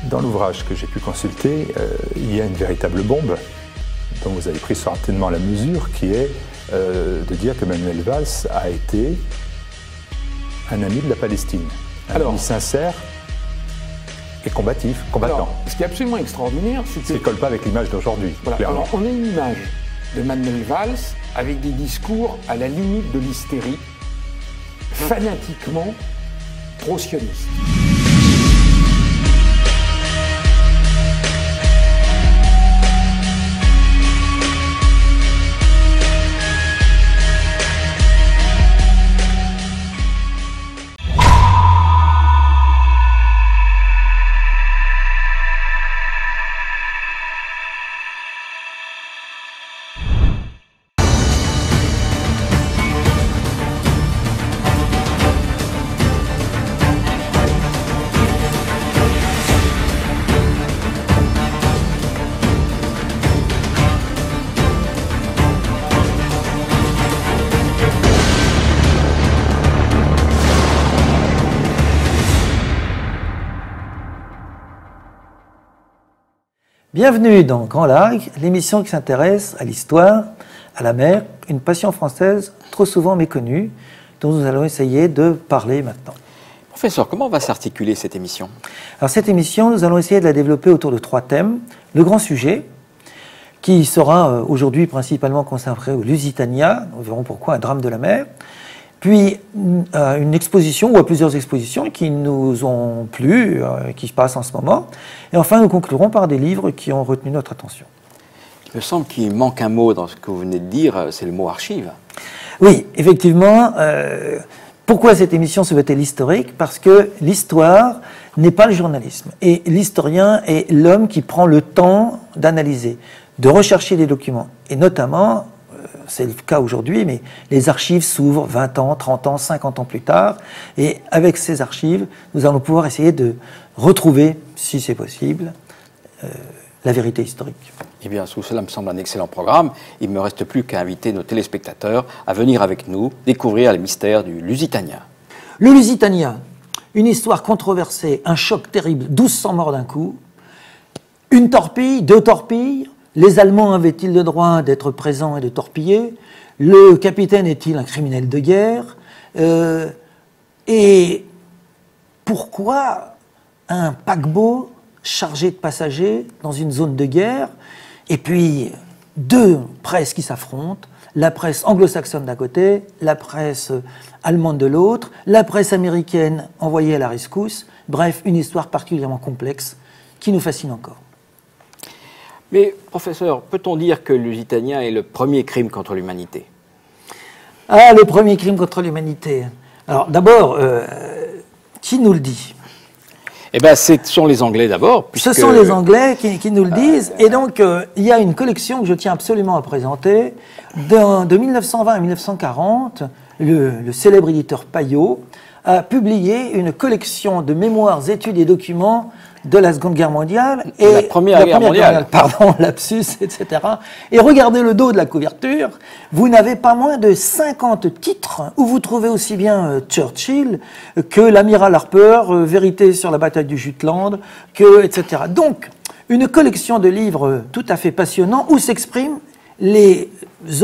Dans l'ouvrage que j'ai pu consulter, il y a une véritable bombe dont vous avez pris certainement la mesure, qui est de dire que Manuel Valls a été un ami de la Palestine, un ami sincère et combatant. Alors, ce qui est absolument extraordinaire, c'est que... Ça ne colle pas avec l'image d'aujourd'hui, voilà. clairement. Alors, on a une image de Manuel Valls avec des discours à la limite de l'hystérie, fanatiquement pro-sionistes. Bienvenue dans Grand Largue, l'émission qui s'intéresse à l'histoire, à la mer, une passion française trop souvent méconnue, dont nous allons essayer de parler maintenant. Professeur, comment va s'articuler cette émission? Alors cette émission, nous allons essayer de la développer autour de 3 thèmes. Le grand sujet, qui sera aujourd'hui principalement consacré au Lusitania, nous verrons pourquoi, un drame de la mer. Puis une exposition, ou à plusieurs expositions qui nous ont plu, qui se passent en ce moment. Et enfin, nous conclurons par des livres qui ont retenu notre attention. Il me semble qu'il manque un mot dans ce que vous venez de dire, c'est le mot archive. Oui, effectivement. Pourquoi cette émission se veut-elle historique? Parce que l'histoire n'est pas le journalisme. Et l'historien est l'homme qui prend le temps d'analyser, de rechercher des documents. Et notamment... c'est le cas aujourd'hui, mais les archives s'ouvrent 20 ans, 30 ans, 50 ans plus tard. Et avec ces archives, nous allons pouvoir essayer de retrouver, si c'est possible, la vérité historique. Eh bien, tout cela me semble un excellent programme. Il ne me reste plus qu'à inviter nos téléspectateurs à venir avec nous découvrir les mystères du Lusitania. Le Lusitania, une histoire controversée, un choc terrible, 1200 morts d'un coup, une torpille, 2 torpilles. Les Allemands avaient-ils le droit d'être présents et de torpiller? Le capitaine est-il un criminel de guerre? Et pourquoi un paquebot chargé de passagers dans une zone de guerre? Et puis 2 presses qui s'affrontent, la presse anglo-saxonne d'un côté, la presse allemande de l'autre, la presse américaine envoyée à la rescousse. Bref, une histoire particulièrement complexe qui nous fascine encore. Mais, professeur, peut-on dire que le Lusitania est le premier crime contre l'humanité? Ah, le premier crime contre l'humanité. Alors, d'abord, qui nous le dit? Eh bien, ce sont les Anglais d'abord. Ce sont les Anglais qui nous le disent. Et donc, il y a une collection que je tiens absolument à présenter. De 1920 à 1940, le célèbre éditeur Payot a publié une collection de mémoires, études et documents de la Seconde Guerre mondiale et la Première Guerre mondiale. Pardon, lapsus, etc. Et regardez le dos de la couverture, vous n'avez pas moins de 50 titres où vous trouvez aussi bien Churchill que l'amiral Harper, Vérité sur la bataille du Jutland, que etc. Donc, une collection de livres tout à fait passionnants où s'expriment les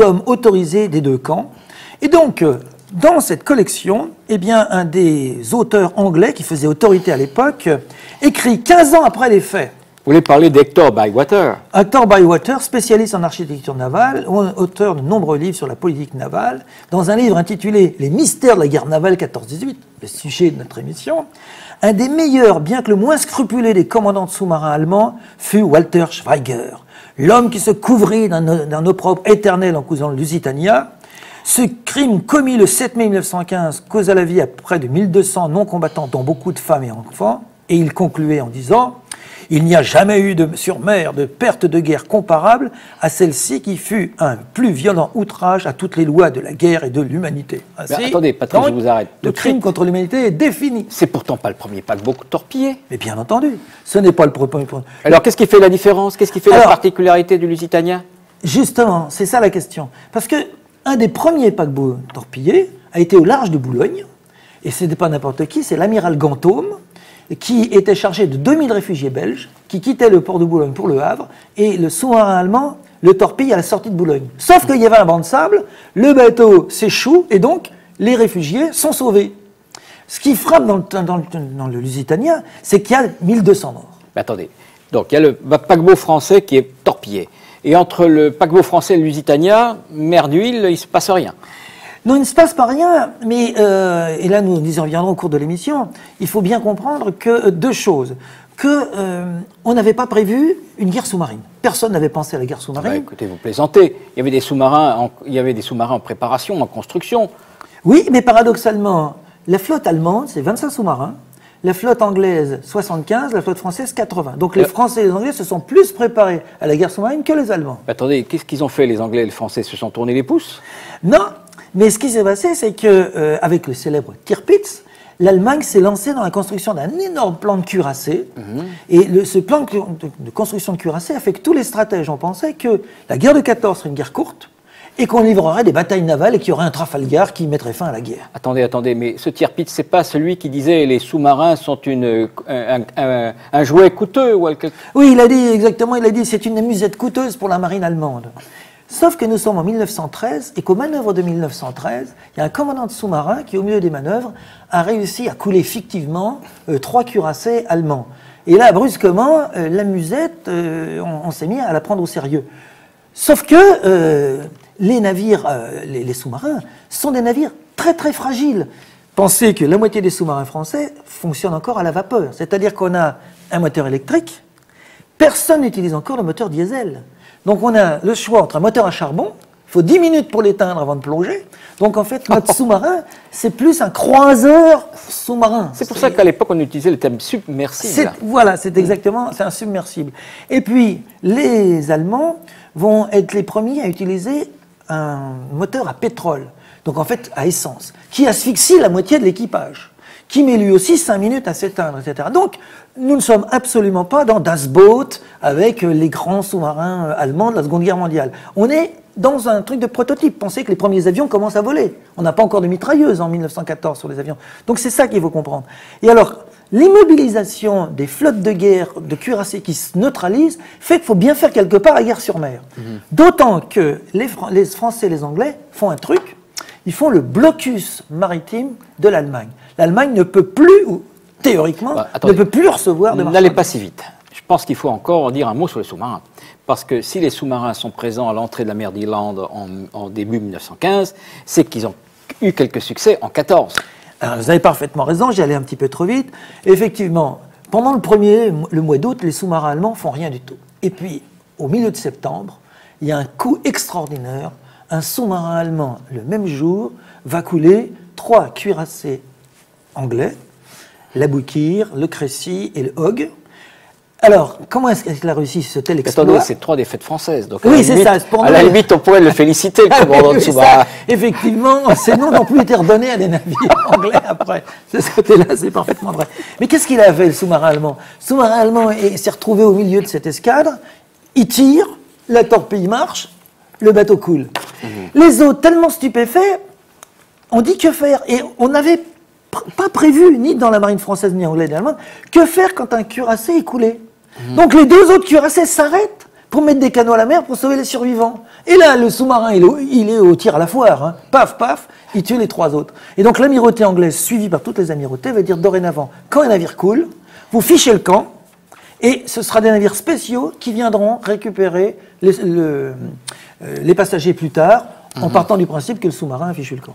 hommes autorisés des 2 camps. Et donc, dans cette collection, eh bien, un des auteurs anglais qui faisait autorité à l'époque écrit 15 ans après les faits. Vous voulez parler d'Hector Bywater? Hector Bywater, spécialiste en architecture navale, auteur de nombreux livres sur la politique navale, dans un livre intitulé « Les mystères de la guerre navale 14-18 », le sujet de notre émission, un des meilleurs, bien que le moins scrupuleux des commandants de sous-marins allemands, fut Walter Schweiger, l'homme qui se couvrit d'un opprobre éternel en cousant le Lusitania. Ce crime commis le 7 mai 1915 causa la vie à près de 1200 non-combattants, dont beaucoup de femmes et enfants, et il concluait en disant « Il n'y a jamais eu sur mer de perte de guerre comparable à celle-ci qui fut un plus violent outrage à toutes les lois de la guerre et de l'humanité. » Attendez, Patrick, je vous arrête. Le crime contre l'humanité est défini. C'est pourtant pas le premier paquebot torpillé. Mais bien entendu, ce n'est pas le premier. Alors qu'est-ce qui fait la différence? Qu'est-ce qui fait la particularité du Lusitania? Justement, c'est ça la question. Parce que un des premiers paquebots torpillés a été au large de Boulogne, et ce n'est pas n'importe qui, c'est l'amiral Ganthaume, qui était chargé de 2000 réfugiés belges qui quittaient le port de Boulogne pour le Havre, et le sous-marin allemand le torpille à la sortie de Boulogne. Sauf qu'il y avait un banc de sable, le bateau s'échoue, et donc les réfugiés sont sauvés. Ce qui frappe dans le Lusitania, c'est qu'il y a 1200 morts. Mais attendez, donc il y a le paquebot français qui est torpillé. Et entre le paquebot français et le Lusitania, mer d'huile, il ne se passe rien. Non, il ne se passe pas rien, mais, et là nous y reviendrons au cours de l'émission, il faut bien comprendre que deux choses. On n'avait pas prévu une guerre sous-marine. Personne n'avait pensé à la guerre sous-marine. Bah, écoutez, vous plaisantez. Il y avait des sous-marins en préparation, en construction. Oui, mais paradoxalement, la flotte allemande, c'est 25 sous-marins. La flotte anglaise, 75, la flotte française, 80. Donc les Français et les Anglais se sont plus préparés à la guerre sous-marine que les Allemands. Mais attendez, qu'est-ce qu'ils ont fait, les Anglais et les Français? Se sont tournés les pouces? Non, mais ce qui s'est passé, c'est que avec le célèbre Tirpitz, l'Allemagne s'est lancée dans la construction d'un énorme plan de cuirassés. Et ce plan de construction de cuirassés a fait que tous les stratèges ont pensé que la guerre de 14 serait une guerre courte, et qu'on livrerait des batailles navales et qu'il y aurait un Trafalgar qui mettrait fin à la guerre. Attendez, mais ce Tirpitz, c'est pas celui qui disait les sous-marins sont un jouet coûteux ou quelque... Oui, il a dit c'est une amusette coûteuse pour la marine allemande. Sauf que nous sommes en 1913 et qu'aux manœuvres de 1913, il y a un commandant de sous-marin qui, au milieu des manœuvres, a réussi à couler fictivement 3 cuirassés allemands. Et là, brusquement, l'amusette, on s'est mis à la prendre au sérieux. Sauf que les navires, les sous-marins, sont des navires très très fragiles. Pensez que la moitié des sous-marins français fonctionnent encore à la vapeur. C'est-à-dire qu'on a un moteur électrique, personne n'utilise encore le moteur diesel. Donc on a le choix entre un moteur à charbon, il faut 10 minutes pour l'éteindre avant de plonger. Donc en fait, notre sous-marin, c'est plus un croiseur sous-marin. C'est pour ça qu'à l'époque, on utilisait le terme submersible. Voilà, c'est exactement, c'est un submersible. Et puis, les Allemands vont être les premiers à utiliser un moteur à pétrole, donc en fait à essence, qui asphyxie la moitié de l'équipage, qui met lui aussi 5 minutes à s'éteindre, etc. Donc, nous ne sommes absolument pas dans Das Boot avec les grands sous-marins allemands de la Seconde Guerre mondiale. On est dans un truc de prototype. Pensez que les premiers avions commencent à voler. On n'a pas encore de mitrailleuses en 1914 sur les avions. Donc c'est ça qu'il faut comprendre. Et alors, l'immobilisation des flottes de guerre de cuirassés qui se neutralisent fait qu'il faut bien faire quelque part la guerre sur mer. D'autant que les Français et les Anglais font un truc, ils font le blocus maritime de l'Allemagne. L'Allemagne ne peut plus, ou théoriquement, ne peut plus recevoir de marchandises. N'allez pas si vite. Je pense qu'il faut encore dire un mot sur les sous-marins. Parce que si les sous-marins sont présents à l'entrée de la mer d'Irlande en début 1915, c'est qu'ils ont eu quelques succès en 14. Alors, vous avez parfaitement raison, j'y allais un petit peu trop vite. Effectivement, pendant le mois d'août, les sous-marins allemands font rien du tout. Et puis, au milieu de septembre, il y a un coup extraordinaire. Un sous-marin allemand, le même jour, va couler 3 cuirassés anglais, l'Aboukir, le Crécy et le Hogg. Alors, comment est-ce qu'il a réussi ce tel exploit? Attendez, c'est 3 défaites françaises. Donc oui, c'est ça. À la limite, on pourrait le féliciter, le commandant de sous-marin. Effectivement, ces noms n'ont plus été redonnés à des navires anglais après. De ce côté-là, c'est parfaitement vrai. Mais qu'est-ce qu'il a fait, le sous-marin allemand? Le sous-marin allemand s'est retrouvé au milieu de cette escadre. Il tire, la torpille marche, le bateau coule. Les autres, tellement stupéfaits, on dit que faire? Et on n'avait pas prévu, ni dans la marine française, ni anglaise, ni allemande, que faire quand un cuirassé est coulé. Donc les 2 autres cuirassés s'arrêtent pour mettre des canots à la mer pour sauver les survivants. Et là, le sous-marin, il est au tir à la foire. Hein. Paf, paf, il tue les 3 autres. Et donc l'amirauté anglaise, suivie par toutes les amirautés, va dire dorénavant, quand un navire coule, vous fichez le camp, et ce sera des navires spéciaux qui viendront récupérer les passagers plus tard, en partant du principe que le sous-marin a fichu le camp.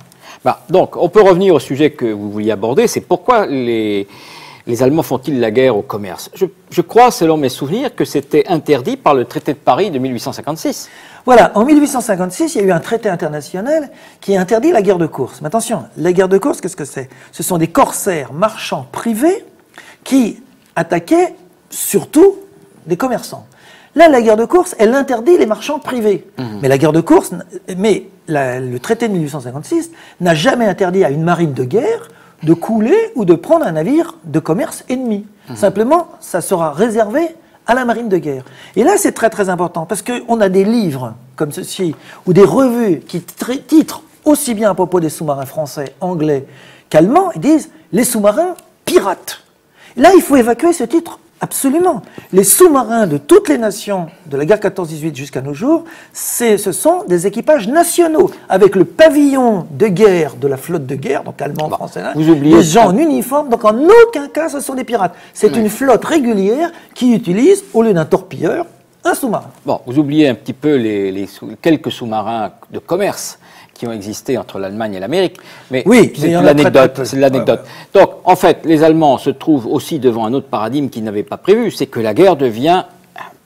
Donc, on peut revenir au sujet que vous vouliez aborder, c'est pourquoi les Allemands font-ils la guerre au commerce? Je crois, selon mes souvenirs, que c'était interdit par le traité de Paris de 1856. Voilà, en 1856, il y a eu un traité international qui interdit la guerre de course. Mais attention, la guerre de course, qu'est-ce que c'est? Ce sont des corsaires marchands privés qui attaquaient surtout des commerçants. Là, la guerre de course, elle interdit les marchands privés. Mais la guerre de course, le traité de 1856 n'a jamais interdit à une marine de guerre de couler ou de prendre un navire de commerce ennemi. Simplement, ça sera réservé à la marine de guerre. Et là, c'est très très important, parce qu'on a des livres comme ceci, ou des revues qui titrent aussi bien à propos des sous-marins français, anglais qu'allemands, ils disent « les sous-marins pirates ». Là, il faut évacuer ce titre. Absolument. Les sous-marins de toutes les nations de la guerre 14-18 jusqu'à nos jours, ce sont des équipages nationaux, avec le pavillon de guerre de la flotte de guerre, donc allemand, français, vous oubliez les gens en uniforme, donc en aucun cas ce sont des pirates. C'est une flotte régulière qui utilise, au lieu d'un torpilleur, un sous-marin. Bon, vous oubliez un petit peu quelques sous-marins de commerce qui ont existé entre l'Allemagne et l'Amérique, mais oui, c'est l'anecdote. C'est l'anecdote. Donc, en fait, les Allemands se trouvent aussi devant un autre paradigme qu'ils n'avaient pas prévu, c'est que la guerre devient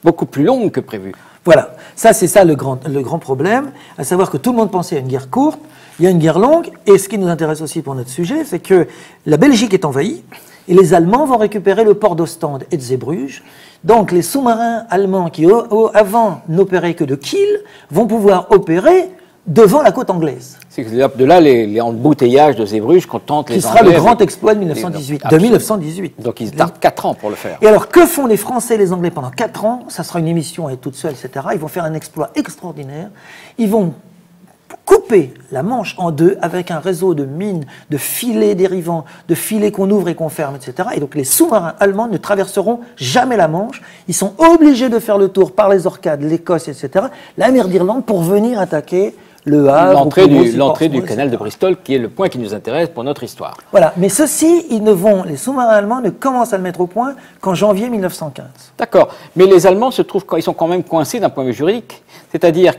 beaucoup plus longue que prévu. Voilà, ça c'est ça le grand problème, à savoir que tout le monde pensait à une guerre courte, il y a une guerre longue, et ce qui nous intéresse aussi pour notre sujet, c'est que la Belgique est envahie, et les Allemands vont récupérer le port d'Ostende et de Zeebrugge. Donc les sous-marins allemands qui avant n'opéraient que de Kiel vont pouvoir opérer devant la côte anglaise. C'est de là les embouteillages de Zeebrugge qu'on tente les Anglais. Qui sera le grand exploit de 1918. De 1918. Donc ils tardent 4 ans pour le faire. Et alors que font les Français et les Anglais pendant 4 ans? Ça sera une émission à elle toute seule, etc. Ils vont faire un exploit extraordinaire. Ils vont couper la Manche en deux avec un réseau de mines, de filets dérivants, de filets qu'on ouvre et qu'on ferme, etc. Et donc les sous-marins allemands ne traverseront jamais la Manche. Ils sont obligés de faire le tour par les Orcades, l'Écosse, etc., la mer d'Irlande pour venir attaquer le Havre. L'entrée du canal de Bristol, qui est le point qui nous intéresse pour notre histoire. Voilà, mais ceci, les sous-marins allemands ne commencent à le mettre au point qu'en janvier 1915. D'accord, mais les Allemands ils sont quand même coincés d'un point de vue juridique. C'est-à-dire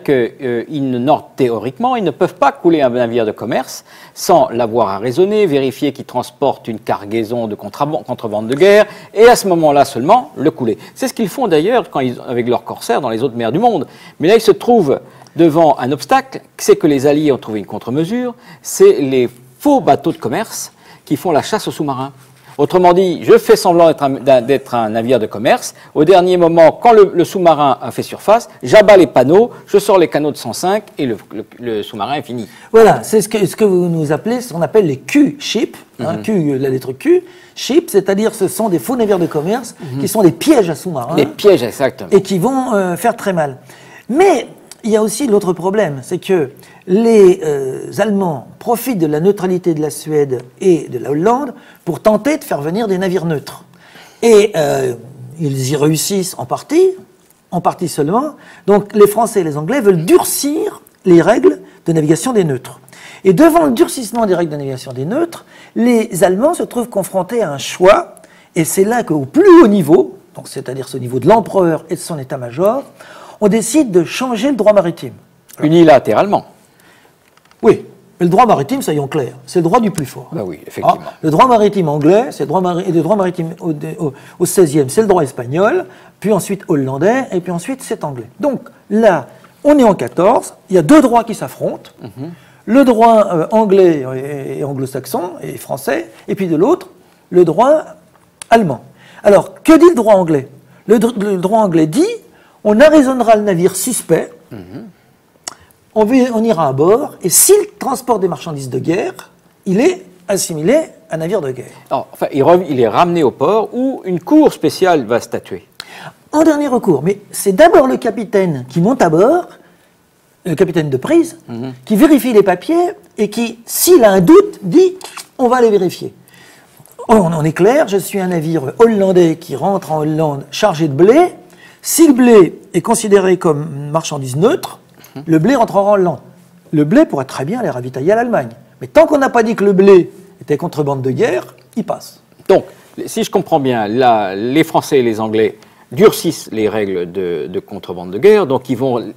théoriquement, ils ne peuvent pas couler un navire de commerce sans l'avoir à raisonner, vérifier qu'il transporte une cargaison de contrebande de guerre, et à ce moment-là seulement, le couler. C'est ce qu'ils font d'ailleurs avec leurs corsaires dans les autres mers du monde. Mais là, ils se trouvent devant un obstacle, c'est que les Alliés ont trouvé une contre-mesure, c'est les faux bateaux de commerce qui font la chasse aux sous-marins. Autrement dit, je fais semblant d'être un navire de commerce. Au dernier moment, quand le sous-marin a fait surface, j'abats les panneaux, je sors les canaux de 105 et le sous-marin est fini. Voilà, c'est ce que vous nous appelez, ce qu'on appelle les Q-ships, Q, la lettre Q, ship, c'est-à-dire ce sont des faux navires de commerce qui sont des pièges à sous-marins. Les pièges, exactement. Et qui vont faire très mal. Mais il y a aussi l'autre problème, c'est que les Allemands profitent de la neutralité de la Suède et de la Hollande pour tenter de faire venir des navires neutres. Et ils y réussissent en partie seulement. Donc les Français et les Anglais veulent durcir les règles de navigation des neutres. Et devant le durcissement des règles de navigation des neutres, les Allemands se trouvent confrontés à un choix, et c'est là qu'au plus haut niveau, donc c'est-à-dire ce niveau de l'empereur et de son état-major, on décide de changer le droit maritime. Unilatéralement. Oui, mais le droit maritime, soyons clairs, c'est le droit du plus fort. Ben oui, effectivement. Le droit maritime anglais, c'est le droit maritime au XVIe, c'est le droit espagnol, puis ensuite hollandais, et puis ensuite c'est anglais. Donc là, on est en 14, il y a deux droits qui s'affrontent, le droit anglais et anglo-saxon et français, et puis de l'autre, le droit allemand. Alors, que dit le droit anglais? Le droit anglais dit, on arraisonnera le navire suspect, on ira à bord, et s'il transporte des marchandises de guerre, il est assimilé à un navire de guerre. Alors, enfin, il est ramené au port où une cour spéciale va statuer. En dernier recours, mais c'est d'abord le capitaine qui monte à bord, le capitaine de prise, qui vérifie les papiers et qui, s'il a un doute, dit « on va les vérifier ». On est clair, je suis un navire hollandais qui rentre en Hollande chargé de blé. Si le blé est considéré comme marchandise neutre, le blé rentrera en Hollande. Le blé pourrait très bien aller ravitailler à l'Allemagne. Mais tant qu'on n'a pas dit que le blé était contrebande de guerre, il passe. Donc, si je comprends bien, là, les Français et les Anglais durcissent les règles de contrebande de guerre, donc ils vont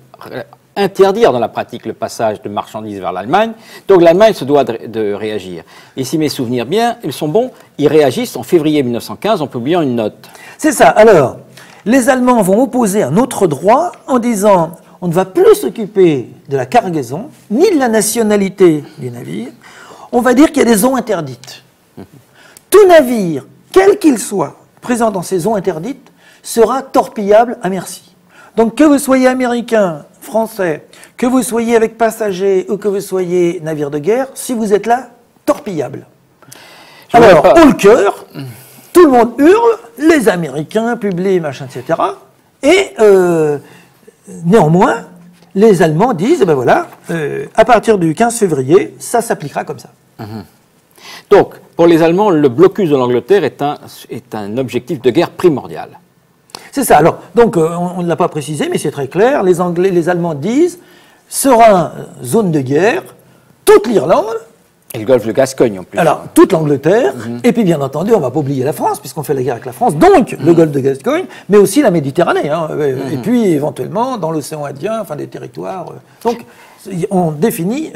interdire dans la pratique le passage de marchandises vers l'Allemagne. Donc l'Allemagne se doit de réagir. Et si mes souvenirs bien, ils sont bons, ils réagissent en février 1915 en publiant une note. C'est ça. Alors, les Allemands vont opposer un autre droit en disant on ne va plus s'occuper de la cargaison, ni de la nationalité du navire. On va dire qu'il y a des zones interdites. Tout navire, quel qu'il soit, présent dans ces zones interdites, sera torpillable à merci. Donc que vous soyez américain, français, que vous soyez avec passagers ou que vous soyez navire de guerre, si vous êtes là, torpillable. Alors, haut le cœur, tout le monde hurle, les Américains publient, machin, etc. Et néanmoins, les Allemands disent, eh ben voilà, à partir du 15 février, ça s'appliquera comme ça. Donc, pour les Allemands, le blocus de l'Angleterre est un objectif de guerre primordial. C'est ça. Alors, donc, on ne l'a pas précisé, mais c'est très clair. Les Allemands disent, sera zone de guerre, toute l'Irlande. Et le golfe de Gascogne, en plus. Alors, toute l'Angleterre, et puis bien entendu, on ne va pas oublier la France, puisqu'on fait la guerre avec la France, donc le golfe de Gascogne, mais aussi la Méditerranée, hein, et puis éventuellement dans l'océan Indien, enfin des territoires. Donc, on définit,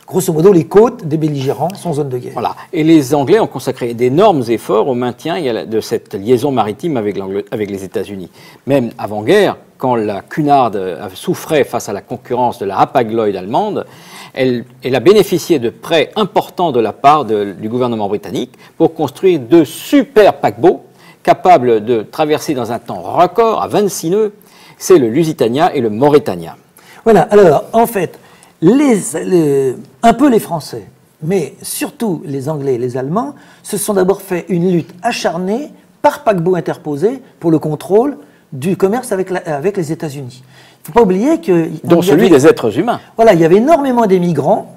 grosso modo, les côtes des belligérants sont zone de guerre. Voilà. Et les Anglais ont consacré d'énormes efforts au maintien de cette liaison maritime avec les États-Unis. Même avant-guerre, quand la Cunard souffrait face à la concurrence de la Hapag-Lloyd allemande, elle a bénéficié de prêts importants de la part du gouvernement britannique pour construire 2 super paquebots capables de traverser dans un temps record à 26 nœuds. C'est le Lusitania et le Mauretania. Voilà, alors en fait, un peu les Français, mais surtout les Anglais et les Allemands, se sont d'abord fait une lutte acharnée par paquebot interposé pour le contrôle du commerce avec les États-Unis. Il ne faut pas oublier que... Dont celui des êtres humains. Voilà, il y avait énormément d'émigrants,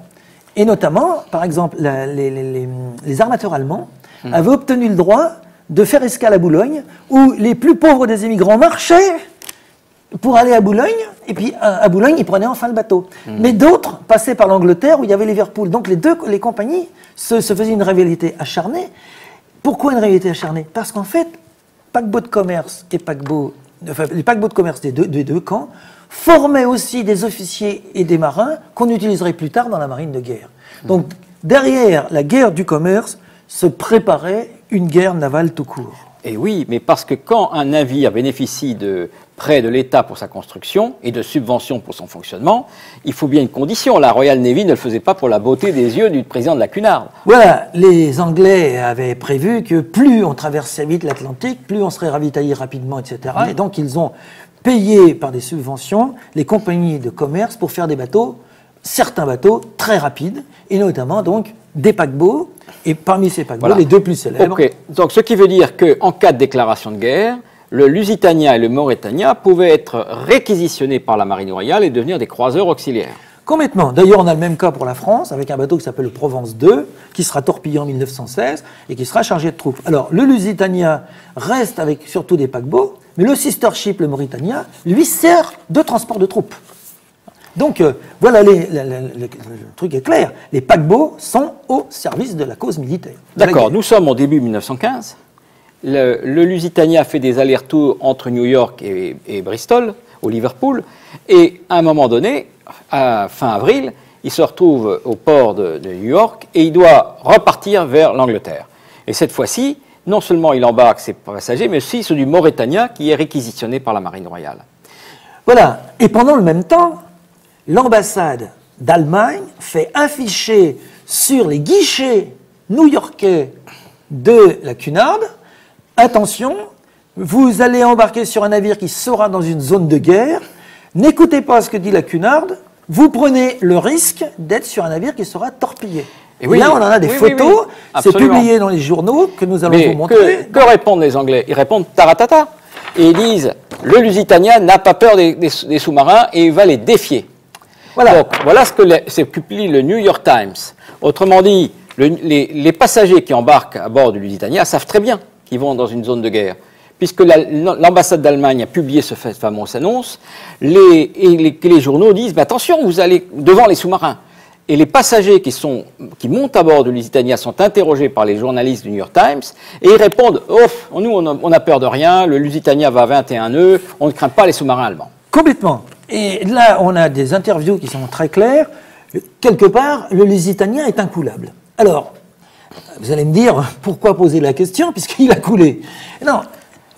et notamment, par exemple, les armateurs allemands avaient obtenu le droit de faire escale à Boulogne, où les plus pauvres des émigrants marchaient pour aller à Boulogne, et puis à Boulogne, ils prenaient enfin le bateau. Mais d'autres passaient par l'Angleterre, où il y avait Liverpool. Donc les compagnies se faisaient une rivalité acharnée. Pourquoi une rivalité acharnée? Parce qu'en fait, paquebots de commerce et les paquebots de commerce des deux camps formaient aussi des officiers et des marins qu'on utiliserait plus tard dans la marine de guerre. Donc, derrière la guerre du commerce se préparait une guerre navale tout court. Et oui, mais parce que quand un navire bénéficie de prêts de l'État pour sa construction et de subventions pour son fonctionnement, il faut bien une condition. La Royal Navy ne le faisait pas pour la beauté des yeux du président de la Cunard. Voilà, les Anglais avaient prévu que plus on traversait vite l'Atlantique, plus on serait ravitaillé rapidement, etc. Et donc ils ont payé par des subventions les compagnies de commerce pour faire des bateaux, certains bateaux très rapides, et notamment donc des paquebots, et parmi ces paquebots, les 2 plus célèbres. Okay. Donc ce qui veut dire qu'en cas de déclaration de guerre, le Lusitania et le Mauretania pouvaient être réquisitionnés par la Marine royale et devenir des croiseurs auxiliaires. Complètement. D'ailleurs, on a le même cas pour la France, avec un bateau qui s'appelle le Provence 2, qui sera torpillé en 1916 et qui sera chargé de troupes. Alors, le Lusitania reste avec surtout des paquebots, mais le sister ship, le Mauretania, lui sert de transport de troupes. Donc, voilà, le truc est clair. Les paquebots sont au service de la cause militaire. D'accord, nous sommes au début 1915. Le Lusitania fait des allers-retours entre New York et Bristol, au Liverpool, et à un moment donné, à fin avril, il se retrouve au port de New York et il doit repartir vers l'Angleterre. Et cette fois-ci, non seulement il embarque ses passagers, mais aussi ceux du Mauretania qui est réquisitionné par la Marine royale. Voilà, et pendant le même temps, l'ambassade d'Allemagne fait afficher sur les guichets new-yorkais de la Cunard: attention, vous allez embarquer sur un navire qui sera dans une zone de guerre, n'écoutez pas ce que dit la Cunard, vous prenez le risque d'être sur un navire qui sera torpillé. Et oui, là, on en a des photos, c'est publié dans les journaux que nous allons vous montrer. Que répondent les Anglais? Ils répondent taratata. Et ils disent, le Lusitania n'a pas peur des sous-marins et il va les défier. Voilà. Donc, voilà ce que publie le New York Times. Autrement dit, les passagers qui embarquent à bord du Lusitania savent très bien qu'ils vont dans une zone de guerre. Puisque l'ambassade d'Allemagne a publié cette fameuse annonce, les journaux disent, mais attention, vous allez devant les sous-marins. Et les passagers qui montent à bord du Lusitania sont interrogés par les journalistes du New York Times, et ils répondent, oh, nous, on n'a peur de rien, le Lusitania va à 21 nœuds, on ne craint pas les sous-marins allemands. Complètement. Et là, on a des interviews qui sont très claires. Quelque part, le Lusitania est incoulable. Alors, vous allez me dire, pourquoi poser la question, puisqu'il a coulé? Non,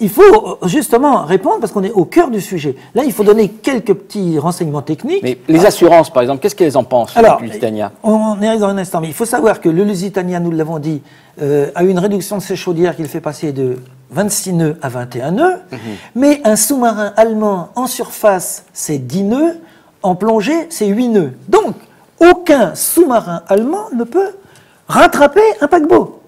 il faut justement répondre, parce qu'on est au cœur du sujet. Là, il faut donner quelques petits renseignements techniques. Mais les assurances, par exemple, qu'est-ce qu'elles en pensent, alors, le Lusitania? On y arrive dans un instant, mais il faut savoir que le Lusitania, nous l'avons dit, a une réduction de ses chaudières qu'il fait passer de 26 nœuds à 21 nœuds, mais un sous-marin allemand en surface, c'est 10 nœuds, en plongée, c'est 8 nœuds. Donc, aucun sous-marin allemand ne peut rattraper un paquebot.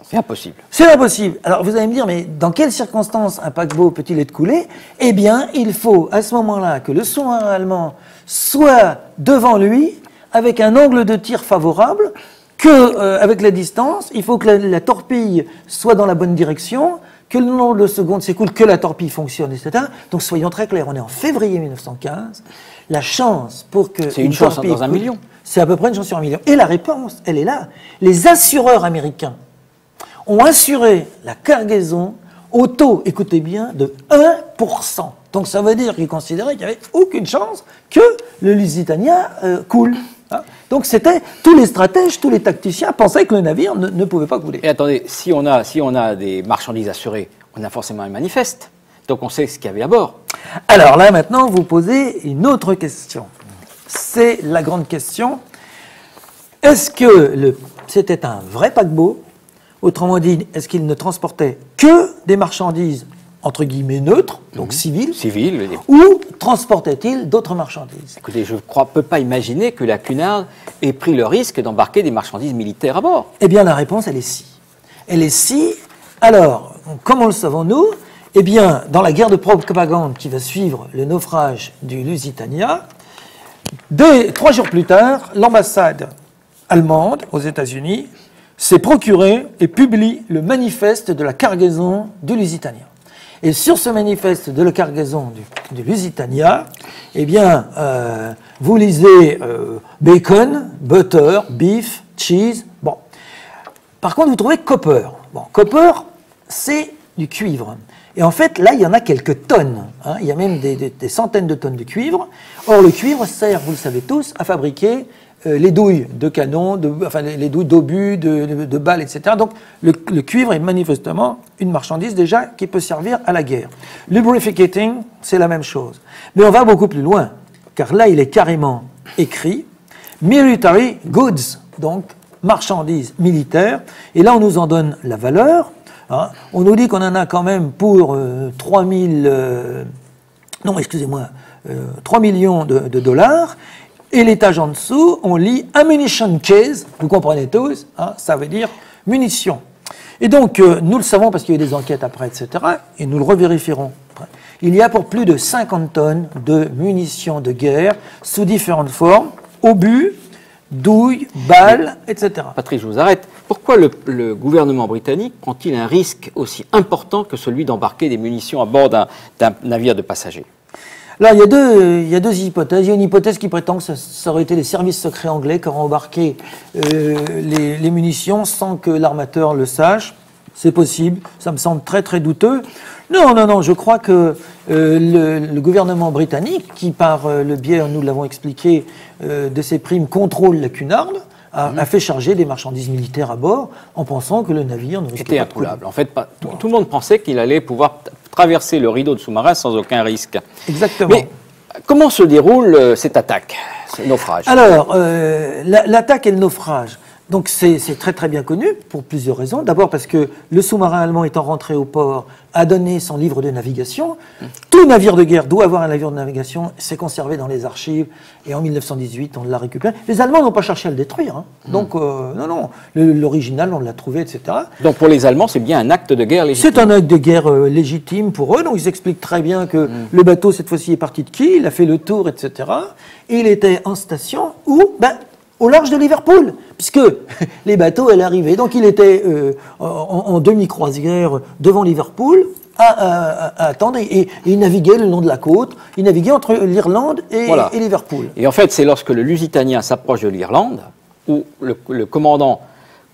C'est impossible. C'est impossible. Alors vous allez me dire, mais dans quelles circonstances un paquebot peut-il être coulé? Eh bien, il faut à ce moment-là que le sous-marin allemand soit devant lui, avec un angle de tir favorable, qu'avec la distance, il faut que la torpille soit dans la bonne direction, que le nombre de secondes s'écoule, que la torpille fonctionne, etc. Donc soyons très clairs, on est en février 1915, la chance pour que... C'est une chance dans un million. C'est à peu près une chance sur un million. Et la réponse, elle est là. Les assureurs américains ont assuré la cargaison au taux, écoutez bien, de 1%. Donc ça veut dire qu'ils considéraient qu'il n'y avait aucune chance que le Lusitania coule. Hein. Donc c'était tous les stratèges, tous les tacticiens pensaient que le navire ne pouvait pas couler. Et attendez, si on a des marchandises assurées, on a forcément un manifeste. Donc on sait ce qu'il y avait à bord. Alors là maintenant, vous posez une autre question. C'est la grande question. Est-ce que c'était un vrai paquebot? Autrement dit, est-ce qu'il ne transportait que des marchandises entre guillemets neutres, donc civiles, ou transportait-il d'autres marchandises? Écoutez, je ne peux pas imaginer que la Cunard ait pris le risque d'embarquer des marchandises militaires à bord. Eh bien, la réponse, elle est si. Elle est si. Alors, comment le savons-nous? Eh bien, dans la guerre de propagande qui va suivre le naufrage du Lusitania, 3 jours plus tard, l'ambassade allemande aux États-Unis s'est procuré et publie le manifeste de la cargaison du Lusitania. Et sur ce manifeste de la cargaison du Lusitania, eh bien, vous lisez bacon, butter, beef, cheese. Bon. Par contre, vous trouvez copper. Bon, copper, c'est du cuivre. Et en fait, là, il y en a quelques tonnes. Hein. Il y a même des centaines de tonnes de cuivre. Or, le cuivre sert, vous le savez tous, à fabriquer les douilles de canon, les douilles d'obus, de balles, etc. Donc le cuivre est manifestement une marchandise déjà qui peut servir à la guerre. Lubricating, c'est la même chose. Mais on va beaucoup plus loin, car là il est carrément écrit military goods, donc marchandises militaires, et là on nous en donne la valeur. Hein. On nous dit qu'on en a quand même pour 3 millions de dollars. Et l'étage en dessous, on lit ammunition case, vous comprenez tous, hein, ça veut dire munitions. Et donc, nous le savons parce qu'il y a eu des enquêtes après, etc., et nous le revérifierons après. Il y a pour plus de 50 tonnes de munitions de guerre sous différentes formes, obus, douilles, balles, etc. Patrick, je vous arrête. Pourquoi le gouvernement britannique prend-il un risque aussi important que celui d'embarquer des munitions à bord d'un navire de passagers ? Là, il y a deux hypothèses. Il y a une hypothèse qui prétend que ça aurait été les services secrets anglais qui auraient embarqué les munitions sans que l'armateur le sache. C'est possible. Ça me semble très, très douteux. Non. Je crois que le gouvernement britannique, qui par le biais, nous l'avons expliqué, de ses primes, contrôle la Cunard, a fait charger des marchandises militaires à bord en pensant que le navire ne risquait pas de couler. Incoulable. En fait, tout le monde pensait qu'il allait pouvoir traverser le rideau de sous-marin sans aucun risque. Exactement. Mais comment se déroule cette attaque, ce naufrage? Alors, l'attaque et le naufrage. Donc c'est très très bien connu pour plusieurs raisons. D'abord parce que le sous-marin allemand étant rentré au port a donné son livre de navigation. Tout navire de guerre doit avoir un livre de navigation. C'est conservé dans les archives et en 1918 on l'a récupéré. Les Allemands n'ont pas cherché à le détruire. Hein. Donc non, l'original on l'a trouvé, etc. Donc pour les Allemands c'est bien un acte de guerre légitime. C'est un acte de guerre légitime pour eux. Donc ils expliquent très bien que le bateau cette fois-ci est parti de Kiel, il a fait le tour, etc. Et il était en station où au large de Liverpool, puisque les bateaux allaient arriver. Donc il était en demi-croisière devant Liverpool à attendre et il naviguait le long de la côte. Il naviguait entre l'Irlande et Liverpool. Et en fait, c'est lorsque le Lusitania s'approche de l'Irlande, où le commandant,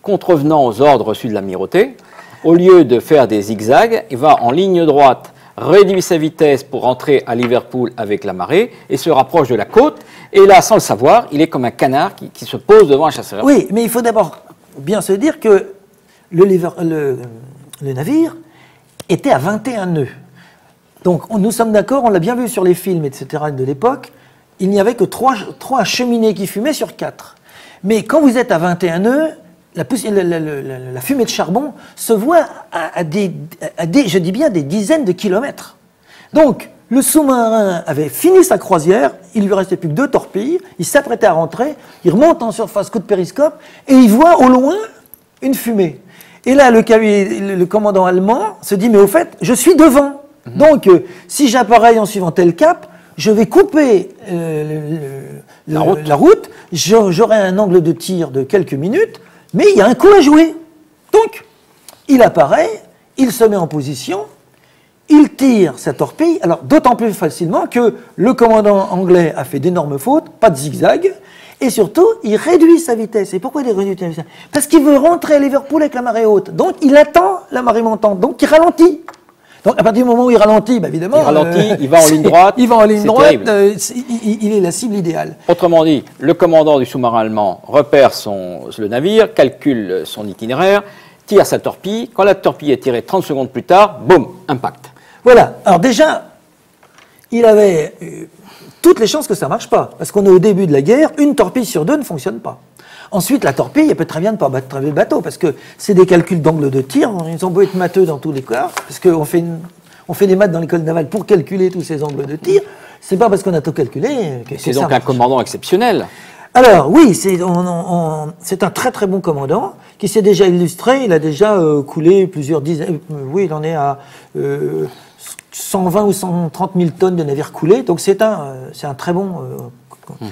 contrevenant aux ordres reçus de l'amirauté, au lieu de faire des zigzags, il va en ligne droite, réduit sa vitesse pour rentrer à Liverpool avec la marée et se rapproche de la côte. Et là, sans le savoir, il est comme un canard qui se pose devant un chasseur. Oui, mais il faut d'abord bien se dire que le navire était à 21 nœuds. Donc nous sommes d'accord, on l'a bien vu sur les films, etc. de l'époque, il n'y avait que 3 cheminées qui fumaient sur 4. Mais quand vous êtes à 21 nœuds, la fumée de charbon se voit je dis bien, des dizaines de kilomètres. Donc, le sous-marin avait fini sa croisière, il ne lui restait plus que 2 torpilles, il s'apprêtait à rentrer, il remonte en surface, coup de périscope, et il voit au loin une fumée. Et là, le commandant allemand se dit, mais au fait, je suis devant. Donc, si j'appareille en suivant tel cap, je vais couper la route, j'aurai un angle de tir de quelques minutes, Mais il y a un coup à jouer. Donc, il apparaît, il se met en position, il tire sa torpille, alors d'autant plus facilement que le commandant anglais a fait d'énormes fautes, pas de zigzag, et surtout, il réduit sa vitesse. Et pourquoi il réduit sa vitesse? Parce qu'il veut rentrer à Liverpool avec la marée haute. Donc, il attend la marée montante, donc il ralentit. Donc, à partir du moment où il ralentit, bah, évidemment... Il ralentit, il va en ligne droite. Il va en ligne droite, terrible. Il est la cible idéale. Autrement dit, le commandant du sous-marin allemand repère le navire, calcule son itinéraire, tire sa torpille. Quand la torpille est tirée 30 secondes plus tard, boum, impact. Voilà. Alors déjà, il avait toutes les chances que ça ne marche pas. Parce qu'on est au début de la guerre, une torpille sur deux ne fonctionne pas. Ensuite, la torpille, elle peut très bien ne pas battre le bateau, parce que c'est des calculs d'angle de tir. Ils ont beau être matheux dans tous les cas, parce qu'on fait des maths dans l'école navale pour calculer tous ces angles de tir. C'est pas parce qu'on a tout calculé que c'est ça donc marche. un commandant exceptionnel. Alors oui, c'est un très très bon commandant qui s'est déjà illustré. Il a déjà coulé plusieurs dizaines. Oui, il en est à 120 ou 130 000 tonnes de navires coulés. Donc c'est un très bon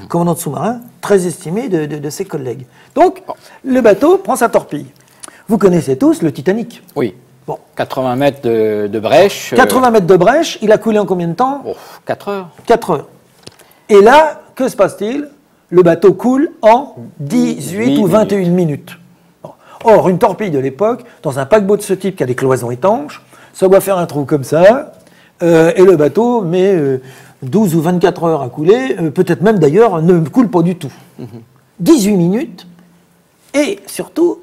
commandant de sous-marin, très estimé de ses collègues. Donc le bateau prend sa torpille. Vous connaissez tous le Titanic. Oui. Bon. 80 mètres de brèche. 80 mètres de brèche. Il a coulé en combien de temps? 4 heures. 4 heures. Et là, que se passe-t-il? Le bateau coule en 18 ou 21 minutes. Bon. Or, une torpille de l'époque, dans un paquebot de ce type qui a des cloisons étanches, ça doit faire un trou comme ça, et le bateau met 12 ou 24 heures à couler, peut-être même d'ailleurs ne coule pas du tout. 18 minutes, et surtout,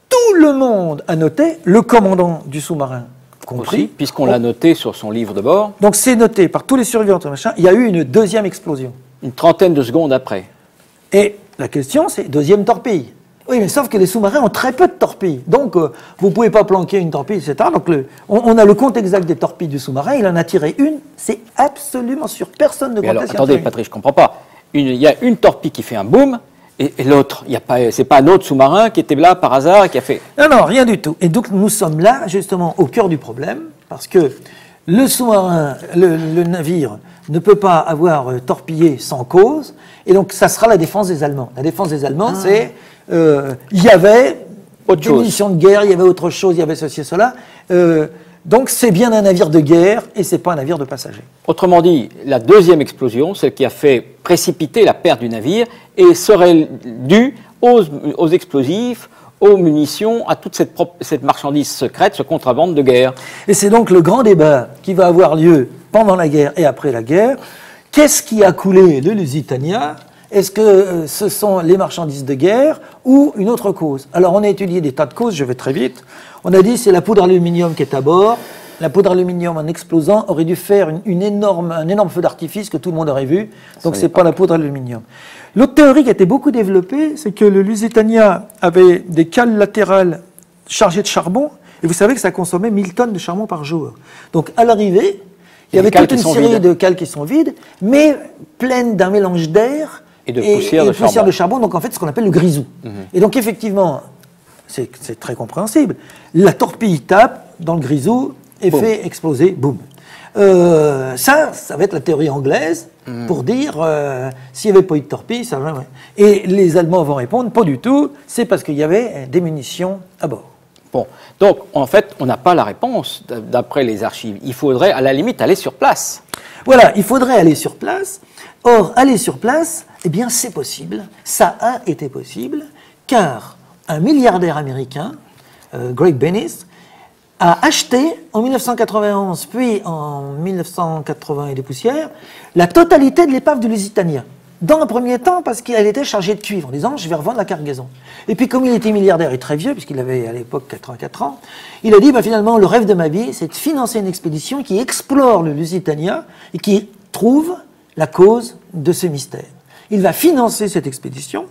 tout le monde a noté, le commandant du sous-marin compris. Aussi, puisqu'on l'a noté sur son livre de bord. Donc c'est noté par tous les survivants, machin, il y a eu une deuxième explosion. Une trentaine de secondes après. Et la question, c'est deuxième torpille. Oui, mais sauf que les sous-marins ont très peu de torpilles. Donc, vous ne pouvez pas planquer une torpille, etc. Donc, on a le compte exact des torpilles du sous-marin. Il en a tiré une. C'est absolument sûr. Personne ne Mais alors, conteste. attendez, Patrick, je ne comprends pas. Il y a une torpille qui fait un boom, et l'autre, c'est pas un autre sous-marin qui était là par hasard et qui a fait... Non, non, rien du tout. Et donc, nous sommes là, justement, au cœur du problème, parce que le sous-marin, le navire, ne peut pas avoir torpillé sans cause, et donc ça sera la défense des Allemands. La défense des Allemands, c'est... il y avait des munitions de guerre, il y avait autre chose, il y avait ceci et cela. Donc c'est bien un navire de guerre, et c'est pas un navire de passagers. Autrement dit, la deuxième explosion, celle qui a fait précipiter la perte du navire, et serait due aux explosifs, aux munitions, à toute cette marchandise secrète, ce contrebande de guerre. Et c'est donc le grand débat qui va avoir lieu pendant la guerre et après la guerre. Qu'est-ce qui a coulé le Lusitania? Est-ce que ce sont les marchandises de guerre ou une autre cause? Alors on a étudié des tas de causes, je vais très vite. On a dit c'est la poudre aluminium qui est à bord. La poudre aluminium en explosant aurait dû faire un énorme feu d'artifice que tout le monde aurait vu. Donc c'est pas la poudre aluminium. L'autre théorie qui a été beaucoup développée, c'est que le Lusitania avait des cales latérales chargées de charbon. Et vous savez que ça consommait 1000 tonnes de charbon par jour. Donc à l'arrivée, il y avait toute une série de cales qui sont vides, mais pleines d'un mélange d'air et de poussière de charbon. Donc en fait, ce qu'on appelle le grisou. Et donc effectivement, c'est très compréhensible. La torpille tape dans le grisou et fait exploser, boum. Ça va être la théorie anglaise pour dire s'il n'y avait pas eu de torpille, ça va. Ouais. Et les Allemands vont répondre pas du tout, c'est parce qu'il y avait des munitions à bord. Bon, donc en fait, on n'a pas la réponse d'après les archives. Il faudrait à la limite aller sur place. Voilà, il faudrait aller sur place. Or, aller sur place, eh bien, c'est possible. Ça a été possible, car un milliardaire américain, Greg Bennis, a acheté en 1991, puis en 1980 et des poussières, la totalité de l'épave du Lusitania. Dans un premier temps, parce qu'elle était chargée de cuivre, en disant « je vais revendre la cargaison ». Et puis comme il était milliardaire et très vieux, puisqu'il avait à l'époque 84 ans, il a dit « finalement, le rêve de ma vie, c'est de financer une expédition qui explore le Lusitania et qui trouve la cause de ce mystère ». Il va financer cette expédition,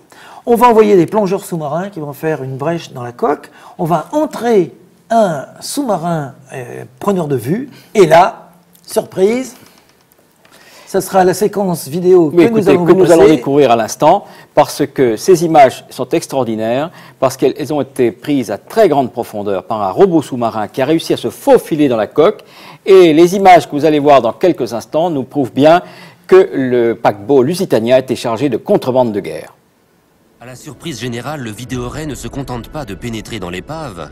on va envoyer des plongeurs sous-marins qui vont faire une brèche dans la coque, on va entrer un sous-marin preneur de vue, et là, surprise, ce sera la séquence vidéo que nous allons découvrir à l'instant, parce que ces images sont extraordinaires, parce qu'elles ont été prises à très grande profondeur par un robot sous-marin qui a réussi à se faufiler dans la coque, et les images que vous allez voir dans quelques instants nous prouvent bien que le paquebot Lusitania était chargé de contrebande de guerre. À la surprise générale, le vidéoray ne se contente pas de pénétrer dans l'épave.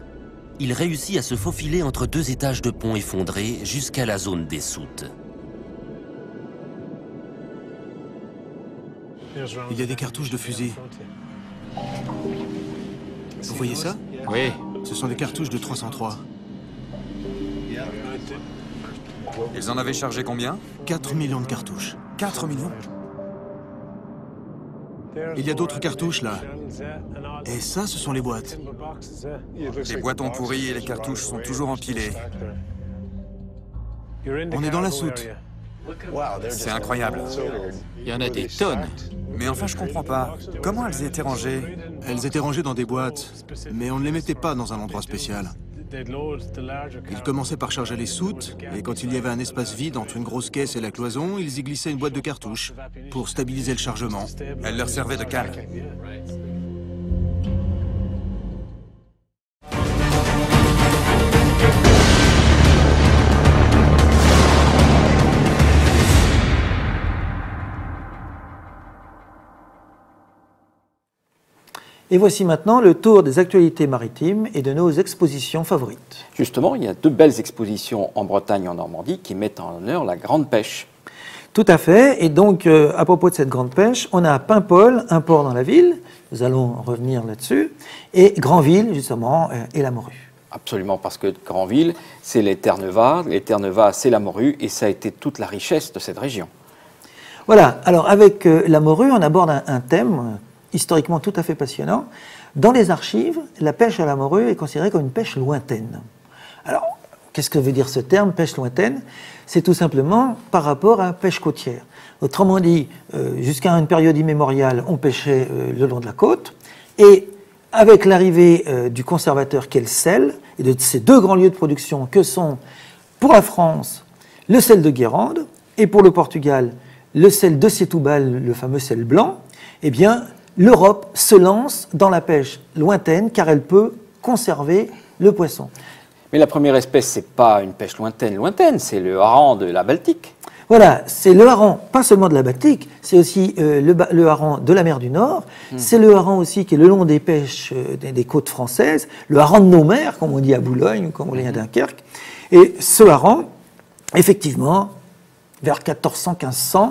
Il réussit à se faufiler entre 2 étages de pont effondrés jusqu'à la zone des soutes. Il y a des cartouches de fusil. Vous voyez ça? Oui. Ce sont des cartouches de 303. Ils en avaient chargé combien? 4 millions de cartouches. 4 millions? Il y a d'autres cartouches là. Et ça, ce sont les boîtes. Les boîtes ont pourri et les cartouches sont toujours empilées. On est dans la soute. C'est incroyable. Il y en a des tonnes. Mais enfin, je comprends pas. Comment elles étaient rangées? Elles étaient rangées dans des boîtes, mais on ne les mettait pas dans un endroit spécial. Ils commençaient par charger les soutes, et quand il y avait un espace vide entre une grosse caisse et la cloison, ils y glissaient une boîte de cartouches pour stabiliser le chargement. Elles leur servaient de cale. Et voici maintenant le tour des actualités maritimes et de nos expositions favorites. Justement, il y a 2 belles expositions en Bretagne et en Normandie qui mettent en honneur la grande pêche. Tout à fait. Et donc, à propos de cette grande pêche, on a Paimpol, un port dans la ville. Nous allons revenir là-dessus. Et Granville, justement, et la morue. Absolument, parce que Granville, c'est les Terre-Neuve. Les Terre-Neuve, c'est la morue, et ça a été toute la richesse de cette région. Voilà. Alors, avec la morue, on aborde un thème historiquement tout à fait passionnant. Dans les archives, la pêche à la morue est considérée comme une pêche lointaine. Alors, qu'est-ce que veut dire ce terme, pêche lointaine? C'est tout simplement par rapport à la pêche côtière. Autrement dit, jusqu'à une période immémoriale, on pêchait le long de la côte, et avec l'arrivée du conservateur qu'est le sel, et de ces 2 grands lieux de production que sont, pour la France, le sel de Guérande, et pour le Portugal, le sel de Setúbal, le fameux sel blanc, eh bien, l'Europe se lance dans la pêche lointaine car elle peut conserver le poisson. Mais la première espèce, c'est pas une pêche lointaine, c'est le hareng de la Baltique. Voilà, c'est le hareng, pas seulement de la Baltique, c'est aussi le hareng de la mer du Nord, c'est le hareng aussi qui est le long des pêches des côtes françaises, le hareng de nos mers, comme on dit à Boulogne ou comme on dit à Dunkerque. Et ce hareng, effectivement, vers 1400-1500,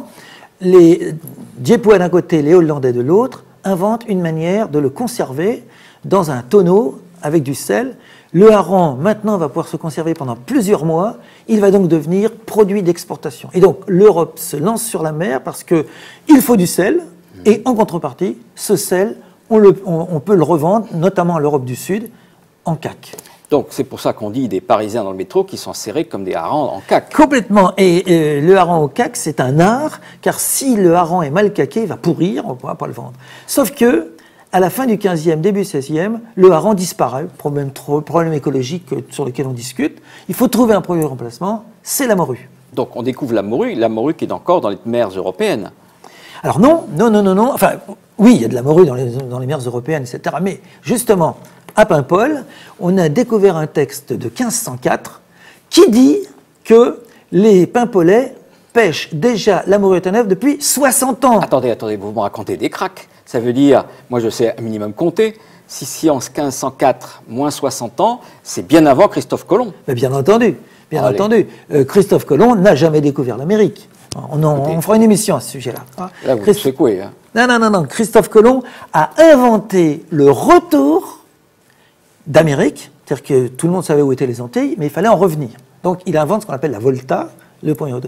les Diepois d'un côté, les Hollandais de l'autre, inventent une manière de le conserver dans un tonneau avec du sel. Le hareng, maintenant, va pouvoir se conserver pendant plusieurs mois. Il va donc devenir produit d'exportation. Et donc, l'Europe se lance sur la mer parce qu'il faut du sel. Et en contrepartie, ce sel, on peut le revendre, notamment à l'Europe du Sud, en cac. Donc, c'est pour ça qu'on dit des Parisiens dans le métro qui sont serrés comme des harengs en cac. Complètement. Et le hareng au cac, c'est un art, car si le hareng est mal caqué, il va pourrir, on ne pourra pas le vendre. Sauf que, à la fin du 15e, début 16e, le hareng disparaît, problème écologique sur lequel on discute. Il faut trouver un premier remplacement, c'est la morue. Donc, on découvre la morue qui est encore dans les mers européennes. Alors non. Enfin, oui, il y a de la morue dans les mers européennes, etc. Mais justement, à Paimpol, on a découvert un texte de 1504 qui dit que les Paimpolais pêchent déjà la morue à neuf depuis 60 ans. Attendez, vous me racontez des cracks. Ça veut dire, moi je sais un minimum compter, si en 1504 moins 60 ans, c'est bien avant Christophe Colomb. Mais bien entendu. Christophe Colomb n'a jamais découvert l'Amérique. On fera une émission à ce sujet-là. Là, vous secouez. Hein. Non. Christophe Colomb a inventé le retour d'Amérique, c'est-à-dire que tout le monde savait où étaient les Antilles, mais il fallait en revenir. Donc il invente ce qu'on appelle la Volta, le point haut.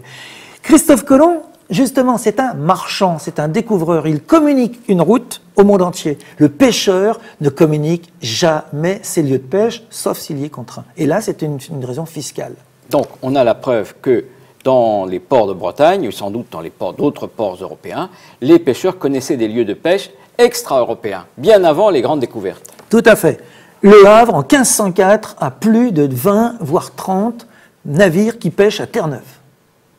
Christophe Colomb, justement, c'est un marchand, c'est un découvreur. Il communique une route au monde entier. Le pêcheur ne communique jamais ses lieux de pêche, sauf s'il y est contraint. Et là, c'est une raison fiscale. Donc on a la preuve que dans les ports de Bretagne, ou sans doute dans les ports d'autres ports européens, les pêcheurs connaissaient des lieux de pêche extra-européens, bien avant les grandes découvertes. Tout à fait. Le Havre, en 1504, a plus de 20, voire 30 navires qui pêchent à Terre-Neuve.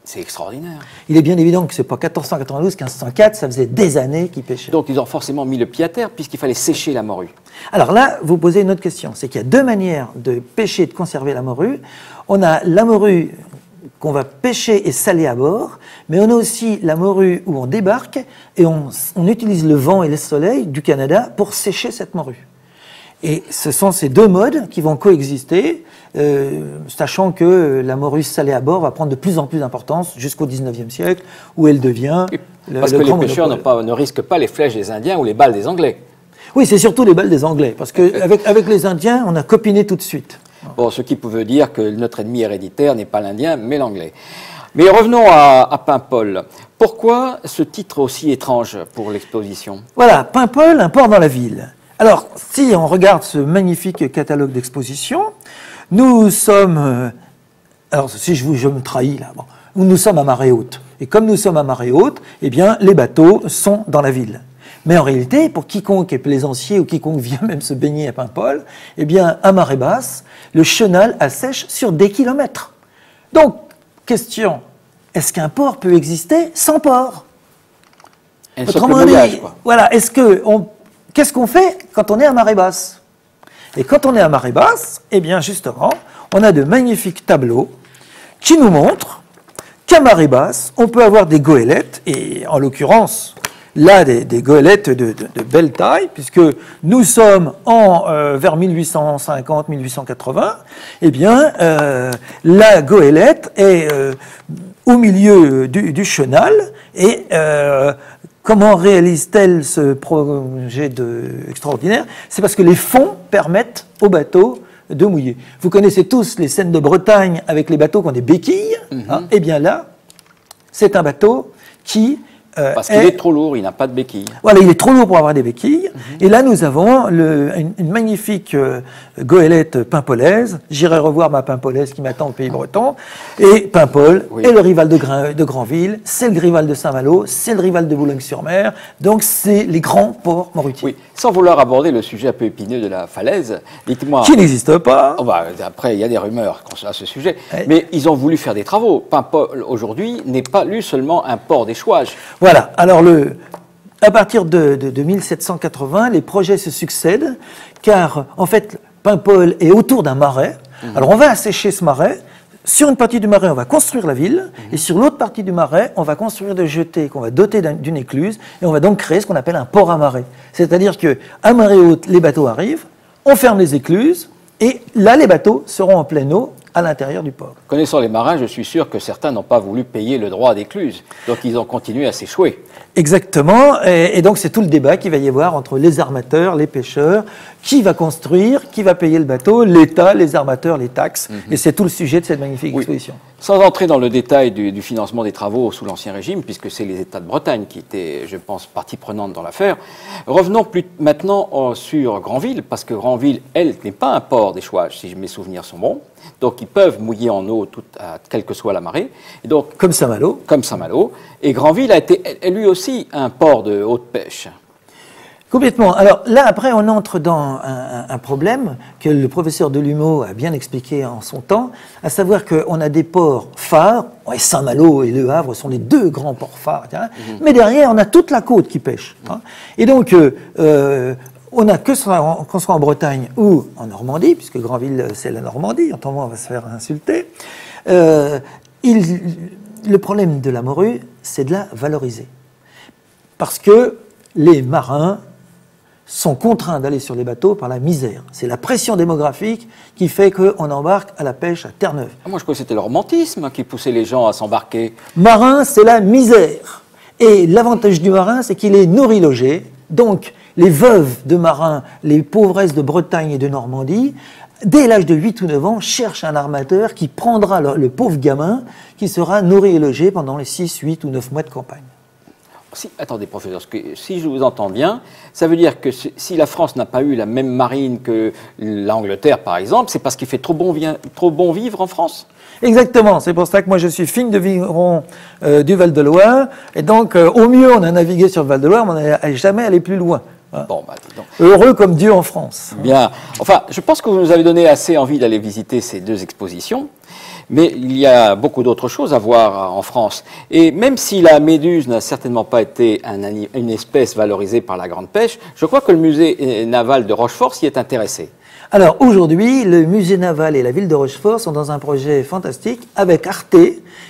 C'est extraordinaire. Il est bien évident que ce n'est pas 1492, 1504, ça faisait des années qu'ils pêchaient. Donc ils ont forcément mis le pied à terre, puisqu'il fallait sécher la morue. Alors là, vous posez une autre question. C'est qu'il y a 2 manières de pêcher et de conserver la morue. On a la morue qu'on va pêcher et saler à bord, mais on a aussi la morue où on débarque et on utilise le vent et le soleil du Canada pour sécher cette morue. Et ce sont ces deux modes qui vont coexister, sachant que la morue salée à bord va prendre de plus en plus d'importance jusqu'au 19e siècle, où elle devient parce que les pêcheurs ne risquent pas les flèches des Indiens ou les balles des Anglais. Oui, c'est surtout les balles des Anglais, parce qu'avec les Indiens, on a copiné tout de suite. Bon, ce qui veut dire que notre ennemi héréditaire n'est pas l'Indien, mais l'Anglais. Mais revenons à Paimpol. Pourquoi ce titre aussi étrange pour l'exposition? Voilà, Paimpol, un port dans la ville. Alors, si on regarde ce magnifique catalogue d'exposition, nous sommes... alors, si je me trahis là, bon, nous sommes à marée haute. Et comme nous sommes à marée haute, eh bien, les bateaux sont dans la ville. Mais en réalité, pour quiconque est plaisancier ou quiconque vient même se baigner à Paimpol, eh bien, à marée basse, le chenal assèche sur des kilomètres. Donc, question, est-ce qu'un port peut exister sans port? Autrement dit, voilà, qu'est-ce qu'on fait quand on est à marée basse? Et quand on est à marée basse, eh bien, justement, on a de magnifiques tableaux qui nous montrent qu'à marée basse, on peut avoir des goélettes, et en l'occurrence, là, des goélettes de belle taille, puisque nous sommes vers 1850-1880, eh bien, la goélette est au milieu du chenal, et comment réalise-t-elle ce projet extraordinaire? C'est parce que les fonds permettent aux bateaux de mouiller. Vous connaissez tous les scènes de Bretagne avec les bateaux qui ont des béquilles. Hein, eh bien là, c'est un bateau qui... parce qu'il est trop lourd, il n'a pas de béquilles. Voilà, il est trop lourd pour avoir des béquilles. Et là, nous avons une magnifique goélette paimpolaise. J'irai revoir ma paimpolaise qui m'attend au pays breton. Et Paimpol est le rival de Granville, c'est le rival de Saint-Malo, c'est le rival de Boulogne-sur-Mer. Donc, c'est les grands ports morutiers. Oui, sans vouloir aborder le sujet un peu épineux de la falaise, dites-moi... Qui n'existe pas. Oh bah, après, il y a des rumeurs à ce sujet. Ouais. Mais ils ont voulu faire des travaux. Paimpol, aujourd'hui, n'est pas lui seulement un port d'échouage. Voilà, alors à partir de 1780, les projets se succèdent, car en fait, Paimpol est autour d'un marais. Alors on va assécher ce marais. Sur une partie du marais, on va construire la ville, et sur l'autre partie du marais, on va construire des jetées qu'on va doter d'une écluse, et on va donc créer ce qu'on appelle un port à marée. C'est-à-dire qu'à marée haute, les bateaux arrivent, on ferme les écluses, et là, les bateaux seront en pleine eau à l'intérieur du port. Connaissant les marins, je suis sûr que certains n'ont pas voulu payer le droit d'écluse, donc ils ont continué à s'échouer. Exactement, et donc c'est tout le débat qu'il va y avoir entre les armateurs, les pêcheurs, qui va construire, qui va payer le bateau, l'État, les armateurs, les taxes, et c'est tout le sujet de cette magnifique exposition. Sans entrer dans le détail du financement des travaux sous l'Ancien Régime, puisque c'est les États de Bretagne qui étaient, je pense, partie prenante dans l'affaire, revenons maintenant sur Granville, parce que Granville, elle, n'est pas un port d'échouage, si mes souvenirs sont bons. Donc, ils peuvent mouiller en eau, quelle que soit la marée. Et donc, comme Saint-Malo. Comme Saint-Malo. Et Granville a été, lui aussi, un port de haute pêche. Complètement. Alors là, après, on entre dans un problème que le professeur Delumeau a bien expliqué en son temps, à savoir qu'on a des ports phares, et Saint-Malo et Le Havre sont les deux grands ports phares, mais derrière, on a toute la côte qui pêche. Et donc, on a qu'on soit en Bretagne ou en Normandie, puisque Granville, c'est la Normandie, autrement on va se faire insulter. Le problème de la morue, c'est de la valoriser. Parce que les marins sont contraints d'aller sur les bateaux par la misère. C'est la pression démographique qui fait qu'on embarque à la pêche à Terre-Neuve. Moi, je crois que c'était le romantisme qui poussait les gens à s'embarquer. Marin, c'est la misère. Et l'avantage du marin, c'est qu'il est nourri-logé. Donc, les veuves de marins, les pauvresses de Bretagne et de Normandie, dès l'âge de 8 ou 9 ans, cherchent un armateur qui prendra le pauvre gamin qui sera nourri et logé pendant les 6, 8 ou 9 mois de campagne. Attendez, professeur, si je vous entends bien, ça veut dire que si la France n'a pas eu la même marine que l'Angleterre, par exemple, c'est parce qu'il fait trop bon vivre en France? Exactement, c'est pour ça que moi je suis fille de vigneron du Val-de-Loire, et donc au mieux on a navigué sur le Val-de-Loire, mais on n'est jamais allé plus loin. Bon, bah, dis donc. Heureux comme Dieu en France. Bien, enfin, je pense que vous nous avez donné assez envie d'aller visiter ces deux expositions. Mais il y a beaucoup d'autres choses à voir en France. Et même si la méduse n'a certainement pas été une espèce valorisée par la grande pêche, je crois que le musée naval de Rochefort s'y est intéressé. Alors aujourd'hui, le musée naval et la ville de Rochefort sont dans un projet fantastique avec Arte.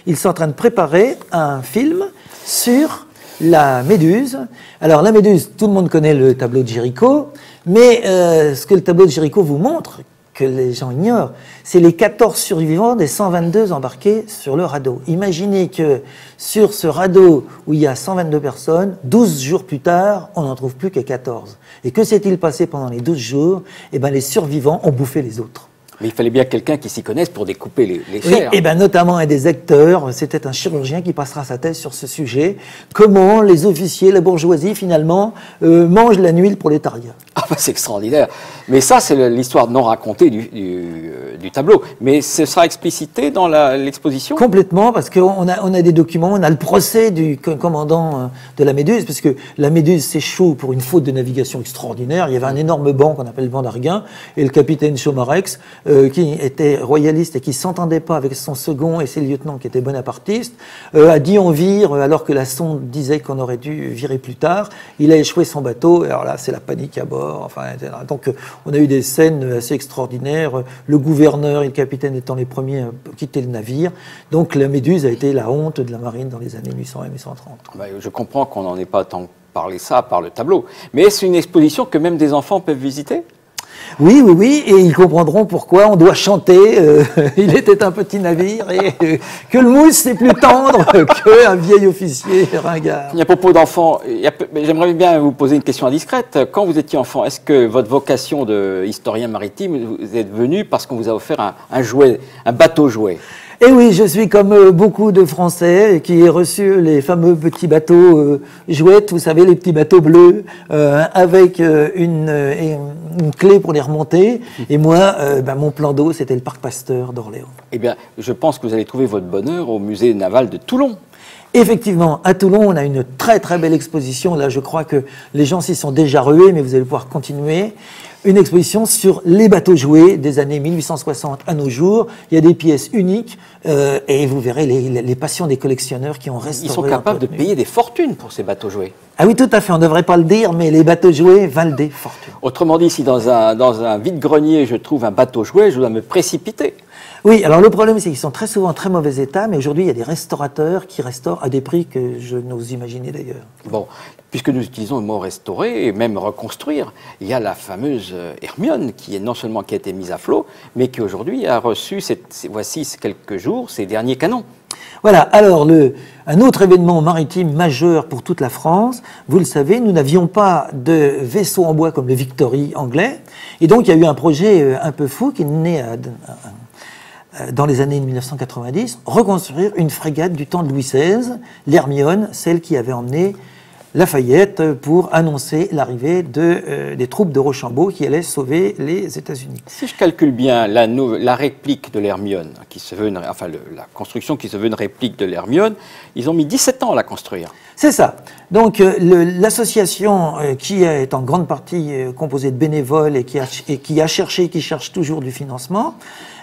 Ils sont en train de préparer un film sur la Méduse. Alors la Méduse, tout le monde connaît le tableau de Géricault, mais ce que le tableau de Géricault vous montre, que les gens ignorent, c'est les 14 survivants des 122 embarqués sur le radeau. Imaginez que sur ce radeau où il y a 122 personnes, 12 jours plus tard, on n'en trouve plus que 14. Et que s'est-il passé pendant les 12 jours? Eh bien, les survivants ont bouffé les autres. Mais il fallait bien quelqu'un qui s'y connaisse pour découper les Oui, chairs. et bien notamment un des acteurs, c'était un chirurgien qui passera sa thèse sur ce sujet. Comment les officiers, la bourgeoisie, finalement, mangent la nuit le prolétariat. Ah bah c'est extraordinaire. Mais ça, c'est l'histoire non racontée du tableau. Mais ce sera explicité dans l'exposition? Complètement, parce qu'on a des documents, on a le procès du commandant de la Méduse, parce que la Méduse s'échoue pour une faute de navigation extraordinaire. Il y avait un énorme banc qu'on appelle le banc d'Arguin, et le capitaine Chaumarex, qui était royaliste et qui s'entendait pas avec son second et ses lieutenants qui étaient bonapartistes, a dit on vire, alors que la sonde disait qu'on aurait dû virer plus tard. Il a échoué son bateau, et alors là, c'est la panique à bord, enfin, etc. Donc, on a eu des scènes assez extraordinaires, le gouverneur et le capitaine étant les premiers à quitter le navire. Donc la Méduse a été la honte de la marine dans les années 1820 et 1830. Bah, je comprends qu'on n'en ait pas tant parlé ça par le tableau. Mais est-ce une exposition que même des enfants peuvent visiter? Oui, oui, oui, et ils comprendront pourquoi on doit chanter il était un petit navire et que le mousse c'est plus tendre qu'un vieil officier ringard. À propos d'enfants, j'aimerais bien vous poser une question indiscrète. Quand vous étiez enfant, est-ce que votre vocation de historien maritime, vous êtes venu parce qu'on vous a offert un jouet, un bateau-jouet? Et oui, je suis comme beaucoup de Français qui ai reçu les fameux petits bateaux jouettes, vous savez, les petits bateaux bleus, avec une clé pour les remonter. Et moi, mon plan d'eau, c'était le parc Pasteur d'Orléans. Eh bien, je pense que vous allez trouver votre bonheur au musée naval de Toulon. Effectivement, à Toulon, on a une très très belle exposition. Là, je crois que les gens s'y sont déjà rués, mais vous allez pouvoir continuer. Une exposition sur les bateaux jouets des années 1860 à nos jours. Il y a des pièces uniques et vous verrez les passions des collectionneurs qui ont restauré. Ils sont capables de payer des fortunes pour ces bateaux jouets. Ah oui, tout à fait, on ne devrait pas le dire, mais les bateaux jouets valent des fortunes. Autrement dit, si dans un vide-grenier je trouve un bateau jouet, je dois me précipiter. Oui, alors le problème, c'est qu'ils sont très souvent en très mauvais état, mais aujourd'hui, il y a des restaurateurs qui restaurent à des prix que je n'ose imaginer d'ailleurs. Bon, puisque nous utilisons le mot restaurer et même reconstruire, il y a la fameuse Hermione qui est non seulement qui a été mise à flot, mais qui aujourd'hui a reçu, voici quelques jours, ses derniers canons. Voilà, alors un autre événement maritime majeur pour toute la France, vous le savez, nous n'avions pas de vaisseau en bois comme le Victory anglais, et donc il y a eu un projet un peu fou qui est né dans les années 1990, reconstruire une frégate du temps de Louis XVI, l'Hermione, celle qui avait emmené Lafayette pour annoncer l'arrivée des troupes de Rochambeau qui allaient sauver les États-Unis. Si je calcule bien, la réplique de l'Hermione, la construction qui se veut une réplique de l'Hermione, ils ont mis 17 ans à la construire. C'est ça. Donc l'association qui est en grande partie composée de bénévoles et qui cherche toujours du financement,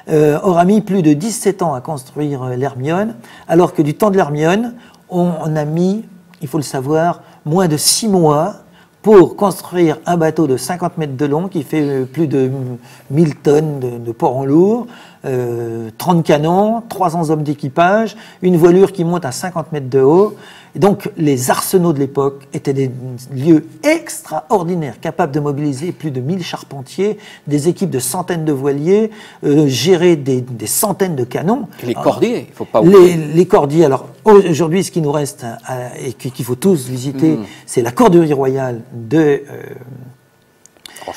aura mis plus de 17 ans à construire l'Hermione, alors que du temps de l'Hermione, on a mis, il faut le savoir, moins de 6 mois pour construire un bateau de 50 mètres de long qui fait plus de 1000 tonnes de ports lourd, 30 canons, 300 hommes d'équipage, une voilure qui monte à 50 mètres de haut. Et donc les arsenaux de l'époque étaient des lieux extraordinaires, capables de mobiliser plus de 1000 charpentiers, des équipes de centaines de voiliers, gérer des centaines de canons. Et les cordiers, il ne faut pas oublier. Les cordiers, alors aujourd'hui ce qui nous reste et qu'il faut tous visiter, c'est la corderie royale de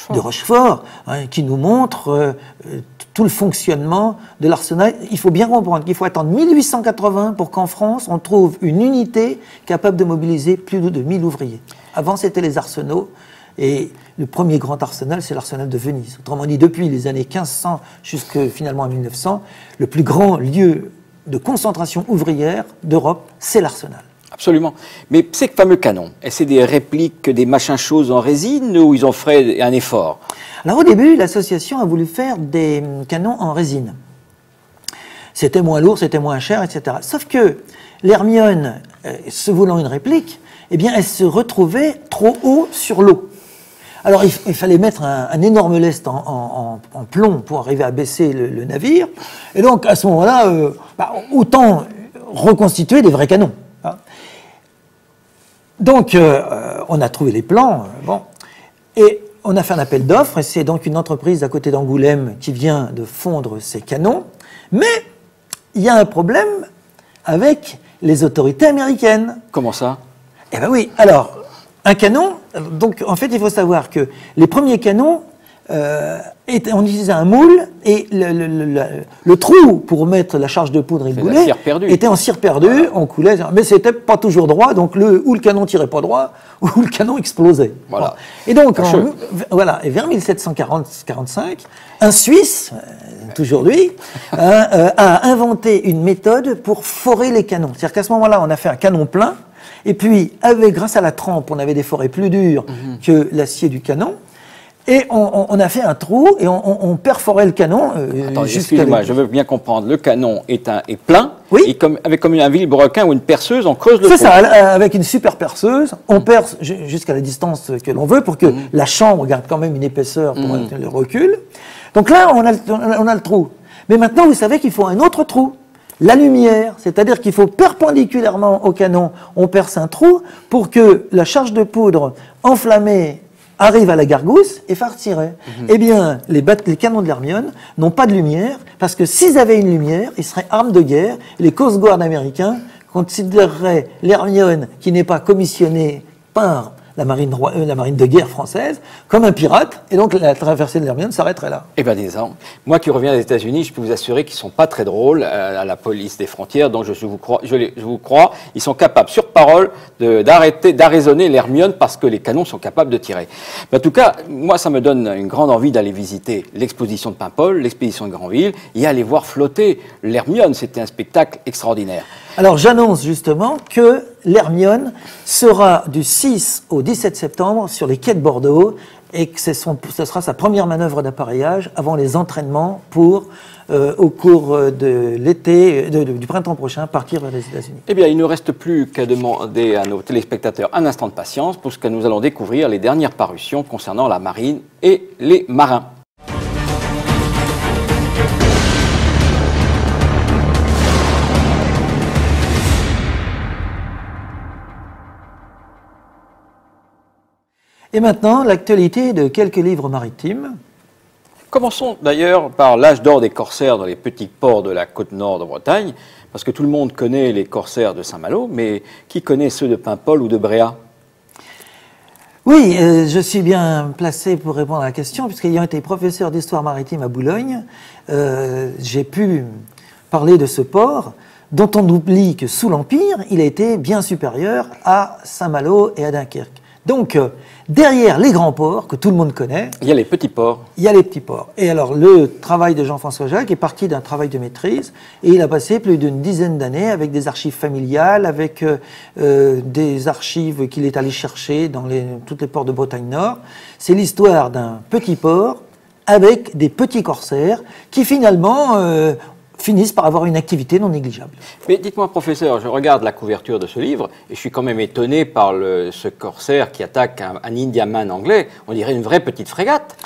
Rochefort, qui nous montre tout le fonctionnement de l'arsenal. Il faut bien comprendre qu'il faut attendre 1880 pour qu'en France, on trouve une unité capable de mobiliser plus de 1000 ouvriers. Avant, c'était les arsenaux, et le premier grand arsenal, c'est l'arsenal de Venise. Autrement dit, depuis les années 1500 jusqu'à finalement 1900, le plus grand lieu de concentration ouvrière d'Europe, c'est l'arsenal. Absolument. Mais ces fameux canons, c'est des répliques, des machins-choses en résine ou ils ont fait un effort? Alors au début, l'association a voulu faire des canons en résine. C'était moins lourd, c'était moins cher, etc. Sauf que l'Hermione, se voulant une réplique, eh bien, elle se retrouvait trop haut sur l'eau. Alors, il fallait mettre un énorme lest en plomb pour arriver à baisser le navire. Et donc, à ce moment-là, autant reconstituer des vrais canons. Hein. Donc, on a trouvé les plans. Et on a fait un appel d'offres. Et c'est donc une entreprise à côté d'Angoulême qui vient de fondre ces canons. Mais il y a un problème avec les autorités américaines. Comment ça? Eh bien oui, alors, un canon, donc en fait il faut savoir que les premiers canons, on utilisait un moule et le trou pour mettre la charge de poudre et le boulet était en cire perdue, on coulait, mais c'était pas toujours droit, donc ou le canon tirait pas droit, ou le canon explosait. Voilà. Et donc, et vers 1740-45, un Suisse, toujours lui, a inventé une méthode pour forer les canons. C'est-à-dire qu'à ce moment-là, on a fait un canon plein, et puis, grâce à la trempe, on avait des forets plus dures que l'acier du canon. Et on a fait un trou et on perforait le canon. Excusez-moi, je veux bien comprendre. Le canon est plein. Oui. Et avec un vilebrequin ou une perceuse, on creuse le trou. C'est ça, avec une super perceuse, on perce jusqu'à la distance que l'on veut pour que la chambre garde quand même une épaisseur pour le recul. Donc là, on a le trou. Mais maintenant, vous savez qu'il faut un autre trou. La lumière, c'est-à-dire qu'il faut perpendiculairement au canon, on perce un trou pour que la charge de poudre enflammée arrive à la gargousse et fasse tirer. Eh bien, les canons de l'Hermione n'ont pas de lumière, parce que s'ils avaient une lumière, ils seraient armes de guerre. Les Coast Guard américains considéreraient l'Hermione, qui n'est pas commissionnée par la marine de guerre française, comme un pirate, et donc la traversée de l'Hermione s'arrêterait là. Eh bien, disons, moi qui reviens des États-Unis, je peux vous assurer qu'ils ne sont pas très drôles à la police des frontières, donc je vous crois, ils sont capables, sur parole, d'arraisonner l'Hermione parce que les canons sont capables de tirer. Mais en tout cas, moi, ça me donne une grande envie d'aller visiter l'exposition de Paimpol, l'expédition de Granville, et aller voir flotter l'Hermione. C'était un spectacle extraordinaire. Alors, j'annonce justement que l'Hermione sera du 6 au 17 septembre sur les quais de Bordeaux et que ce sera sa première manœuvre d'appareillage avant les entraînements pour, au cours de l'été, du printemps prochain, partir vers les États-Unis. Eh bien, il ne reste plus qu'à demander à nos téléspectateurs un instant de patience pour ce que nous allons découvrir les dernières parutions concernant la marine et les marins. Et maintenant, l'actualité de quelques livres maritimes. Commençons d'ailleurs par l'âge d'or des corsaires dans les petits ports de la côte nord de Bretagne, parce que tout le monde connaît les corsaires de Saint-Malo, mais qui connaît ceux de Paimpol ou de Bréhat? Oui, je suis bien placé pour répondre à la question, puisqu'ayant été professeur d'histoire maritime à Boulogne, j'ai pu parler de ce port, dont on oublie que sous l'Empire, il a été bien supérieur à Saint-Malo et à Dunkerque. Donc, derrière les grands ports, que tout le monde connaît... Il y a les petits ports. Il y a les petits ports. Et alors, le travail de Jean-François Jacques est parti d'un travail de maîtrise, et il a passé plus d'une dizaine d'années avec des archives familiales, avec des archives qu'il est allé chercher dans tous les ports de Bretagne Nord. C'est l'histoire d'un petit port avec des petits corsaires qui, finalement... finissent par avoir une activité non négligeable. Mais dites-moi, professeur, je regarde la couverture de ce livre et je suis quand même étonné par ce corsaire qui attaque un Indiaman anglais. On dirait une vraie petite frégate.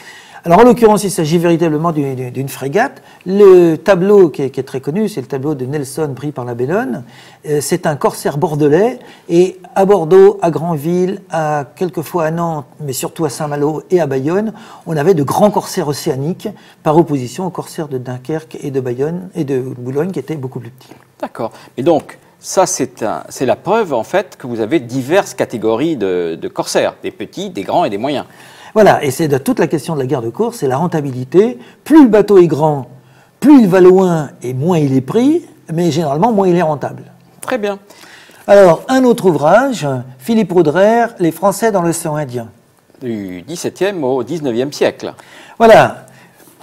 Alors, en l'occurrence, il s'agit véritablement d'une frégate. Le tableau qui est très connu, c'est le tableau de Nelson pris par la Bellone. C'est un corsaire bordelais. Et à Bordeaux, à Granville, quelquefois à Nantes, mais surtout à Saint-Malo et à Bayonne, on avait de grands corsaires océaniques par opposition aux corsaires de Dunkerque et de Bayonne et de Boulogne qui étaient beaucoup plus petits. D'accord. Mais donc, ça, c'est la preuve, en fait, que vous avez diverses catégories de corsaires, des petits, des grands et des moyens. Voilà, et c'est toute la question de la guerre de course, c'est la rentabilité. Plus le bateau est grand, plus il va loin et moins il est pris, mais généralement moins il est rentable. Très bien. Alors, un autre ouvrage, Philippe Roederer, Les Français dans l'océan Indien. Du XVIIe au XIXe siècle. Voilà,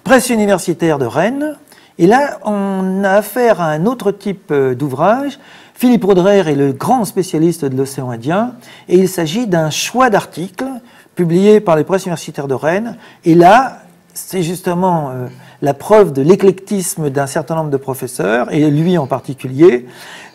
presse universitaire de Rennes. Et là, on a affaire à un autre type d'ouvrage. Philippe Roederer est le grand spécialiste de l'océan Indien, et il s'agit d'un choix d'articles publié par les presses universitaires de Rennes. Et là, c'est justement la preuve de l'éclectisme d'un certain nombre de professeurs, et lui en particulier.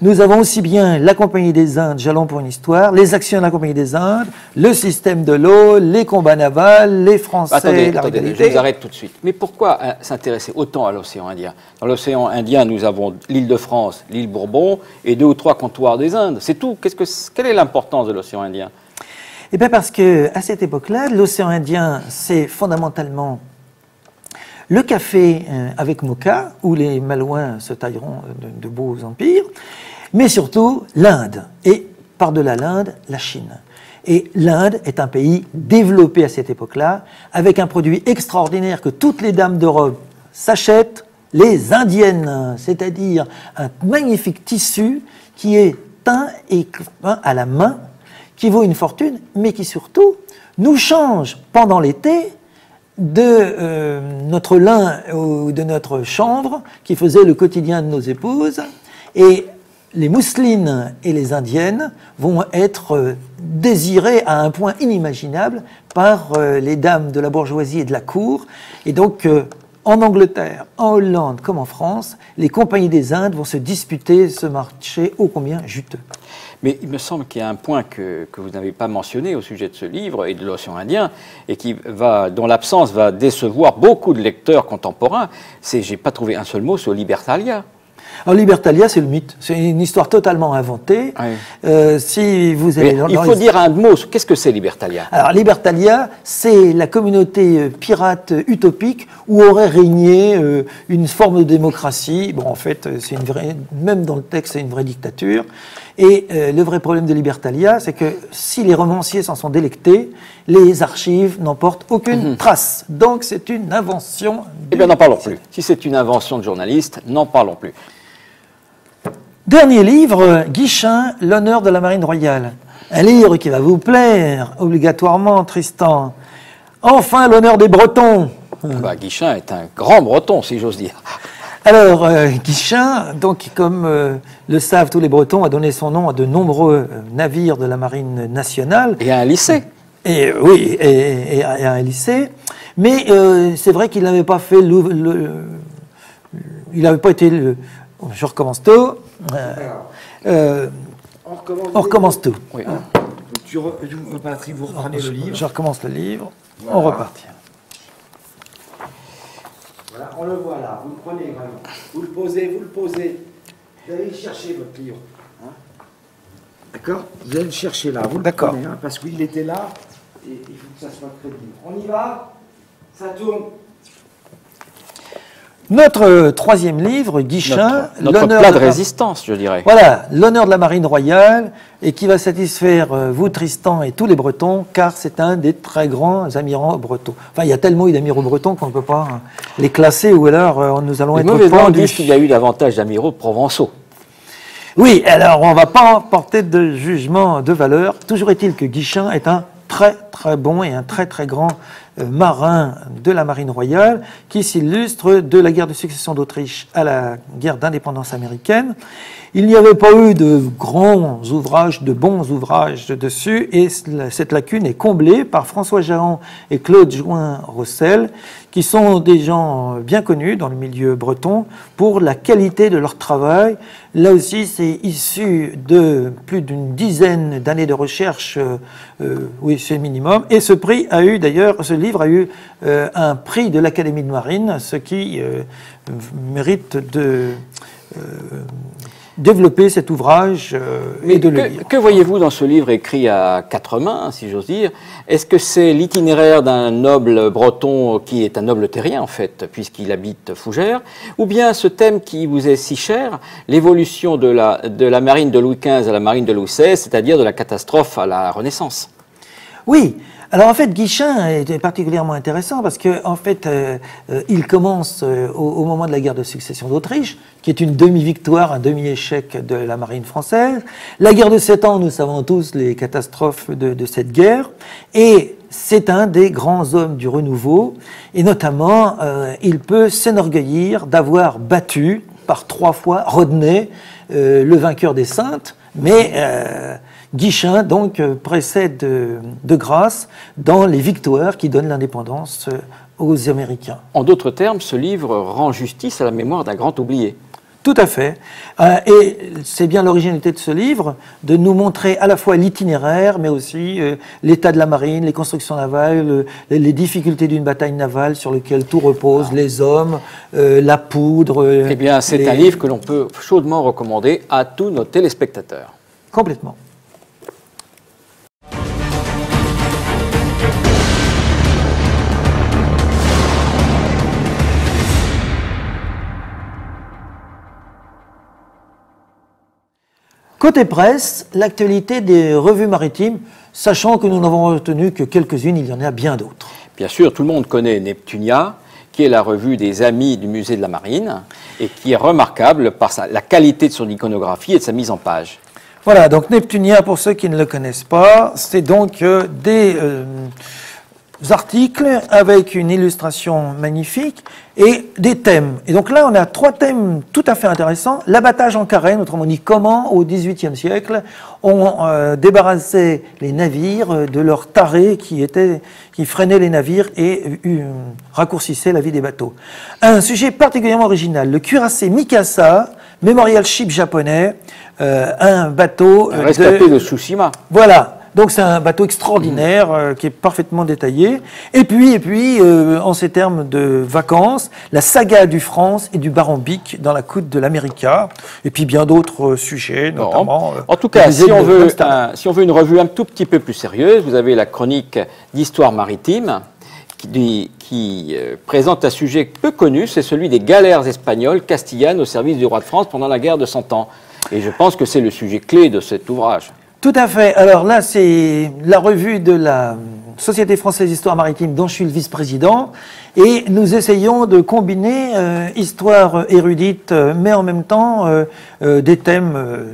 Nous avons aussi bien la Compagnie des Indes, Jalons pour une histoire, les actions de la Compagnie des Indes, le système de l'eau, les combats navals, les Français, la rivalité. Je vous arrête tout de suite. Mais pourquoi s'intéresser autant à l'océan Indien? Dans l'océan Indien, nous avons l'île de France, l'île Bourbon et 2 ou 3 comptoirs des Indes. C'est tout. Quelle est l'importance de l'océan Indien? Eh bien parce qu'à cette époque-là, l'océan Indien, c'est fondamentalement le café avec mocha, où les Malouins se tailleront de beaux empires, mais surtout l'Inde, et par-delà l'Inde, la Chine. Et l'Inde est un pays développé à cette époque-là, avec un produit extraordinaire que toutes les dames d'Europe s'achètent, les indiennes, c'est-à-dire un magnifique tissu qui est teint et peint à la main, qui vaut une fortune, mais qui surtout nous change pendant l'été de notre lin ou de notre chanvre qui faisait le quotidien de nos épouses. Et les mousselines et les indiennes vont être désirées à un point inimaginable par les dames de la bourgeoisie et de la cour. Et donc, en Angleterre, en Hollande comme en France, les compagnies des Indes vont se disputer ce marché ô combien juteux. Mais il me semble qu'il y a un point que vous n'avez pas mentionné au sujet de ce livre et de l'océan Indien, et dont l'absence va décevoir beaucoup de lecteurs contemporains. J'ai pas trouvé un seul mot sur Libertalia. Alors Libertalia, c'est le mythe. C'est une histoire totalement inventée. Oui. Si vous avez il faut dire un mot. Qu'est-ce que c'est Libertalia? Alors Libertalia, c'est la communauté pirate utopique où aurait régné une forme de démocratie. Bon, en fait, c'est une vraie, même dans le texte, c'est une vraie dictature. Et le vrai problème de Libertalia, c'est que si les romanciers s'en sont délectés, les archives n'en portent aucune trace. Donc c'est une invention. Eh bien, n'en parlons plus. Si c'est une invention de journaliste, n'en parlons plus. Dernier livre, Guichen, L'honneur de la Marine royale. Un livre qui va vous plaire, obligatoirement, Tristan. Enfin, l'honneur des Bretons. Guichen est un grand Breton, si j'ose dire. Alors, Guichen, donc, comme le savent tous les Bretons, a donné son nom à de nombreux navires de la marine nationale. Et à un lycée. Et, oui, et à un lycée. Mais c'est vrai qu'il n'avait pas fait il n'avait pas été je recommence tout. On recommence tout. Oui. Patrick, vous reprenez le livre. Je recommence le livre. Voilà. On repart. Voilà, on le voit là. Vous le prenez vraiment. Vous le posez. Vous allez chercher votre livre. Hein, d'accord? Vous allez le chercher là. Vous le prenez, hein, parce qu'il était là. Et il faut que ça soit crédible. On y va? Ça tourne. Notre troisième livre, Guichen, notre plat de résistance, je dirais. Voilà, l'honneur de la marine royale, et qui va satisfaire vous, Tristan, et tous les Bretons, car c'est un des très grands amiraux bretons. Enfin, il y a tellement eu d'amiraux bretons qu'on ne peut pas les classer, ou alors nous allons être pendus. Disent qu'il y a eu davantage d'amiraux provençaux. Oui, alors on ne va pas porter de jugement de valeur. Toujours est-il que Guichen est un très très bon et un très très grand marin de la marine royale qui s'illustre de la guerre de succession d'Autriche à la guerre d'indépendance américaine. Il n'y avait pas eu de grands ouvrages, de bons ouvrages dessus, et cette lacune est comblée par François Jahan et Claude Join-Rossel, qui sont des gens bien connus dans le milieu breton pour la qualité de leur travail. Là aussi, c'est issu de plus d'une dizaine d'années de recherche, oui, c'est le minimum, et ce prix a eu d'ailleurs, ce livre a eu un prix de l'Académie de Marine, ce qui mérite de développer cet ouvrage et de le lire. Que voyez-vous dans ce livre écrit à 4 mains, si j'ose dire? Est-ce que c'est l'itinéraire d'un noble breton qui est un noble terrien, en fait, puisqu'il habite Fougères, ou bien ce thème qui vous est si cher, l'évolution de la marine de Louis XV à la marine de Louis XVI, c'est-à-dire de la catastrophe à la Renaissance? Oui. Alors en fait, Guichen est particulièrement intéressant parce que en fait, il commence au moment de la guerre de succession d'Autriche, qui est une demi-victoire, un demi-échec de la marine française. La guerre de 7 ans, nous savons tous les catastrophes de cette guerre, et c'est un des grands hommes du renouveau, et notamment, il peut s'enorgueillir d'avoir battu par 3 fois Rodney, le vainqueur des Saintes, mais Guichen donc précède de grâce dans les victoires qui donnent l'indépendance aux Américains. En d'autres termes, ce livre rend justice à la mémoire d'un grand oublié. Tout à fait. Et c'est bien l'originalité de ce livre, de nous montrer à la fois l'itinéraire, mais aussi l'état de la marine, les constructions navales, les difficultés d'une bataille navale sur lesquelles tout repose, les hommes, la poudre. Eh bien, c'est un livre que l'on peut chaudement recommander à tous nos téléspectateurs. Complètement. Côté presse, l'actualité des revues maritimes, sachant que nous n'avons retenu que quelques-unes, il y en a bien d'autres. Bien sûr, tout le monde connaît Neptunia, qui est la revue des Amis du Musée de la Marine, et qui est remarquable par la qualité de son iconographie et de sa mise en page. Voilà, donc Neptunia, pour ceux qui ne le connaissent pas, c'est donc des articles avec une illustration magnifique et des thèmes. Et donc là, on a 3 thèmes tout à fait intéressants. L'abattage en carène, autrement dit, comment, au XVIIIe siècle, on débarrassait les navires de leurs tarés qui freinaient les navires et raccourcissaient la vie des bateaux. Un sujet particulièrement original, le cuirassé Mikasa, Memorial Ship japonais, un bateau... Un rescapé de Tsushima. Voilà. Donc c'est un bateau extraordinaire qui est parfaitement détaillé. Et puis en ces termes de vacances, la saga du France et du Baron Bic dans la côte de l'América. Et puis bien d'autres sujets, notamment... En tout cas, si on veut une revue un tout petit peu plus sérieuse, vous avez la chronique d'histoire maritime qui présente un sujet peu connu, c'est celui des galères espagnoles castillanes au service du roi de France pendant la guerre de 100 ans. Et je pense que c'est le sujet clé de cet ouvrage. Tout à fait. Alors là, c'est la revue de la Société française d'histoire maritime dont je suis le vice-président. Et nous essayons de combiner histoire érudite, mais en même temps des thèmes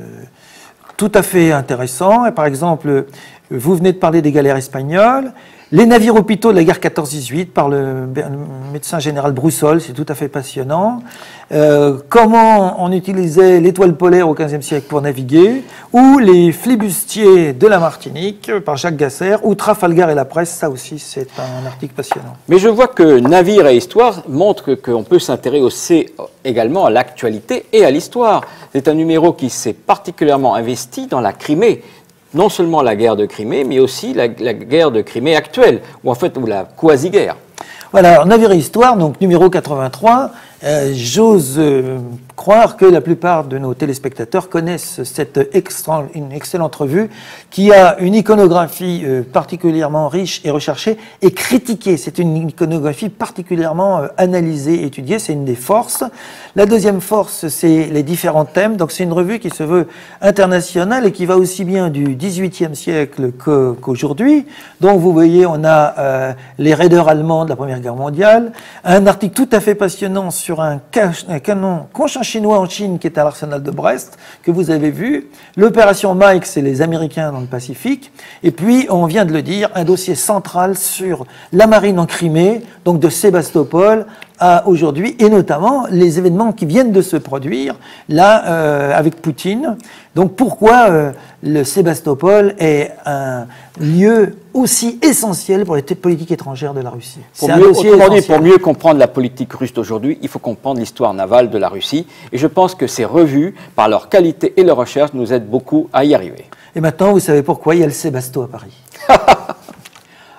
tout à fait intéressants. Et par exemple, vous venez de parler des galères espagnoles. Les navires hôpitaux de la guerre 14-18 par le médecin général Broussol, c'est tout à fait passionnant. Comment on utilisait l'étoile polaire au XVe siècle pour naviguer, ou les flibustiers de la Martinique par Jacques Gasser, ou Trafalgar et la presse, ça aussi c'est un article passionnant. Mais je vois que Navire et Histoire montrent qu'on peut s'intéresser également à l'actualité et à l'histoire. C'est un numéro qui s'est particulièrement investi dans la Crimée. Non seulement la guerre de Crimée, mais aussi la guerre de Crimée actuelle, ou la quasi-guerre. Voilà, alors Navire et Histoire, donc numéro 83, j'ose croire que la plupart de nos téléspectateurs connaissent une excellente revue qui a une iconographie particulièrement riche et recherchée et critiquée. C'est une iconographie particulièrement analysée, étudiée, c'est une des forces. La deuxième force, c'est les différents thèmes. Donc c'est une revue qui se veut internationale et qui va aussi bien du XVIIIe siècle qu'aujourd'hui. Donc vous voyez, on a les raiders allemands de la Première Guerre mondiale, un article tout à fait passionnant sur un canon Conchin chinois en Chine qui est à l'arsenal de Brest, que vous avez vu. L'opération Mike, c'est les Américains dans le Pacifique. Et puis, on vient de le dire, un dossier central sur la marine en Crimée, donc de Sébastopol à aujourd'hui, et notamment les événements qui viennent de se produire, là, avec Poutine. Donc pourquoi le Sébastopol est un lieu aussi essentiel pour les politiques étrangères de la Russie. Pour mieux comprendre la politique russe d'aujourd'hui, il faut comprendre l'histoire navale de la Russie. Et je pense que ces revues, par leur qualité et leur recherche, nous aident beaucoup à y arriver. Et maintenant, vous savez pourquoi il y a le Sébasto à Paris.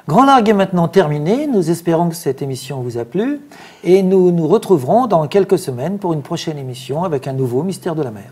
Grand Largue est maintenant terminé. Nous espérons que cette émission vous a plu. Et nous nous retrouverons dans quelques semaines pour une prochaine émission avec un nouveau Mystère de la mer.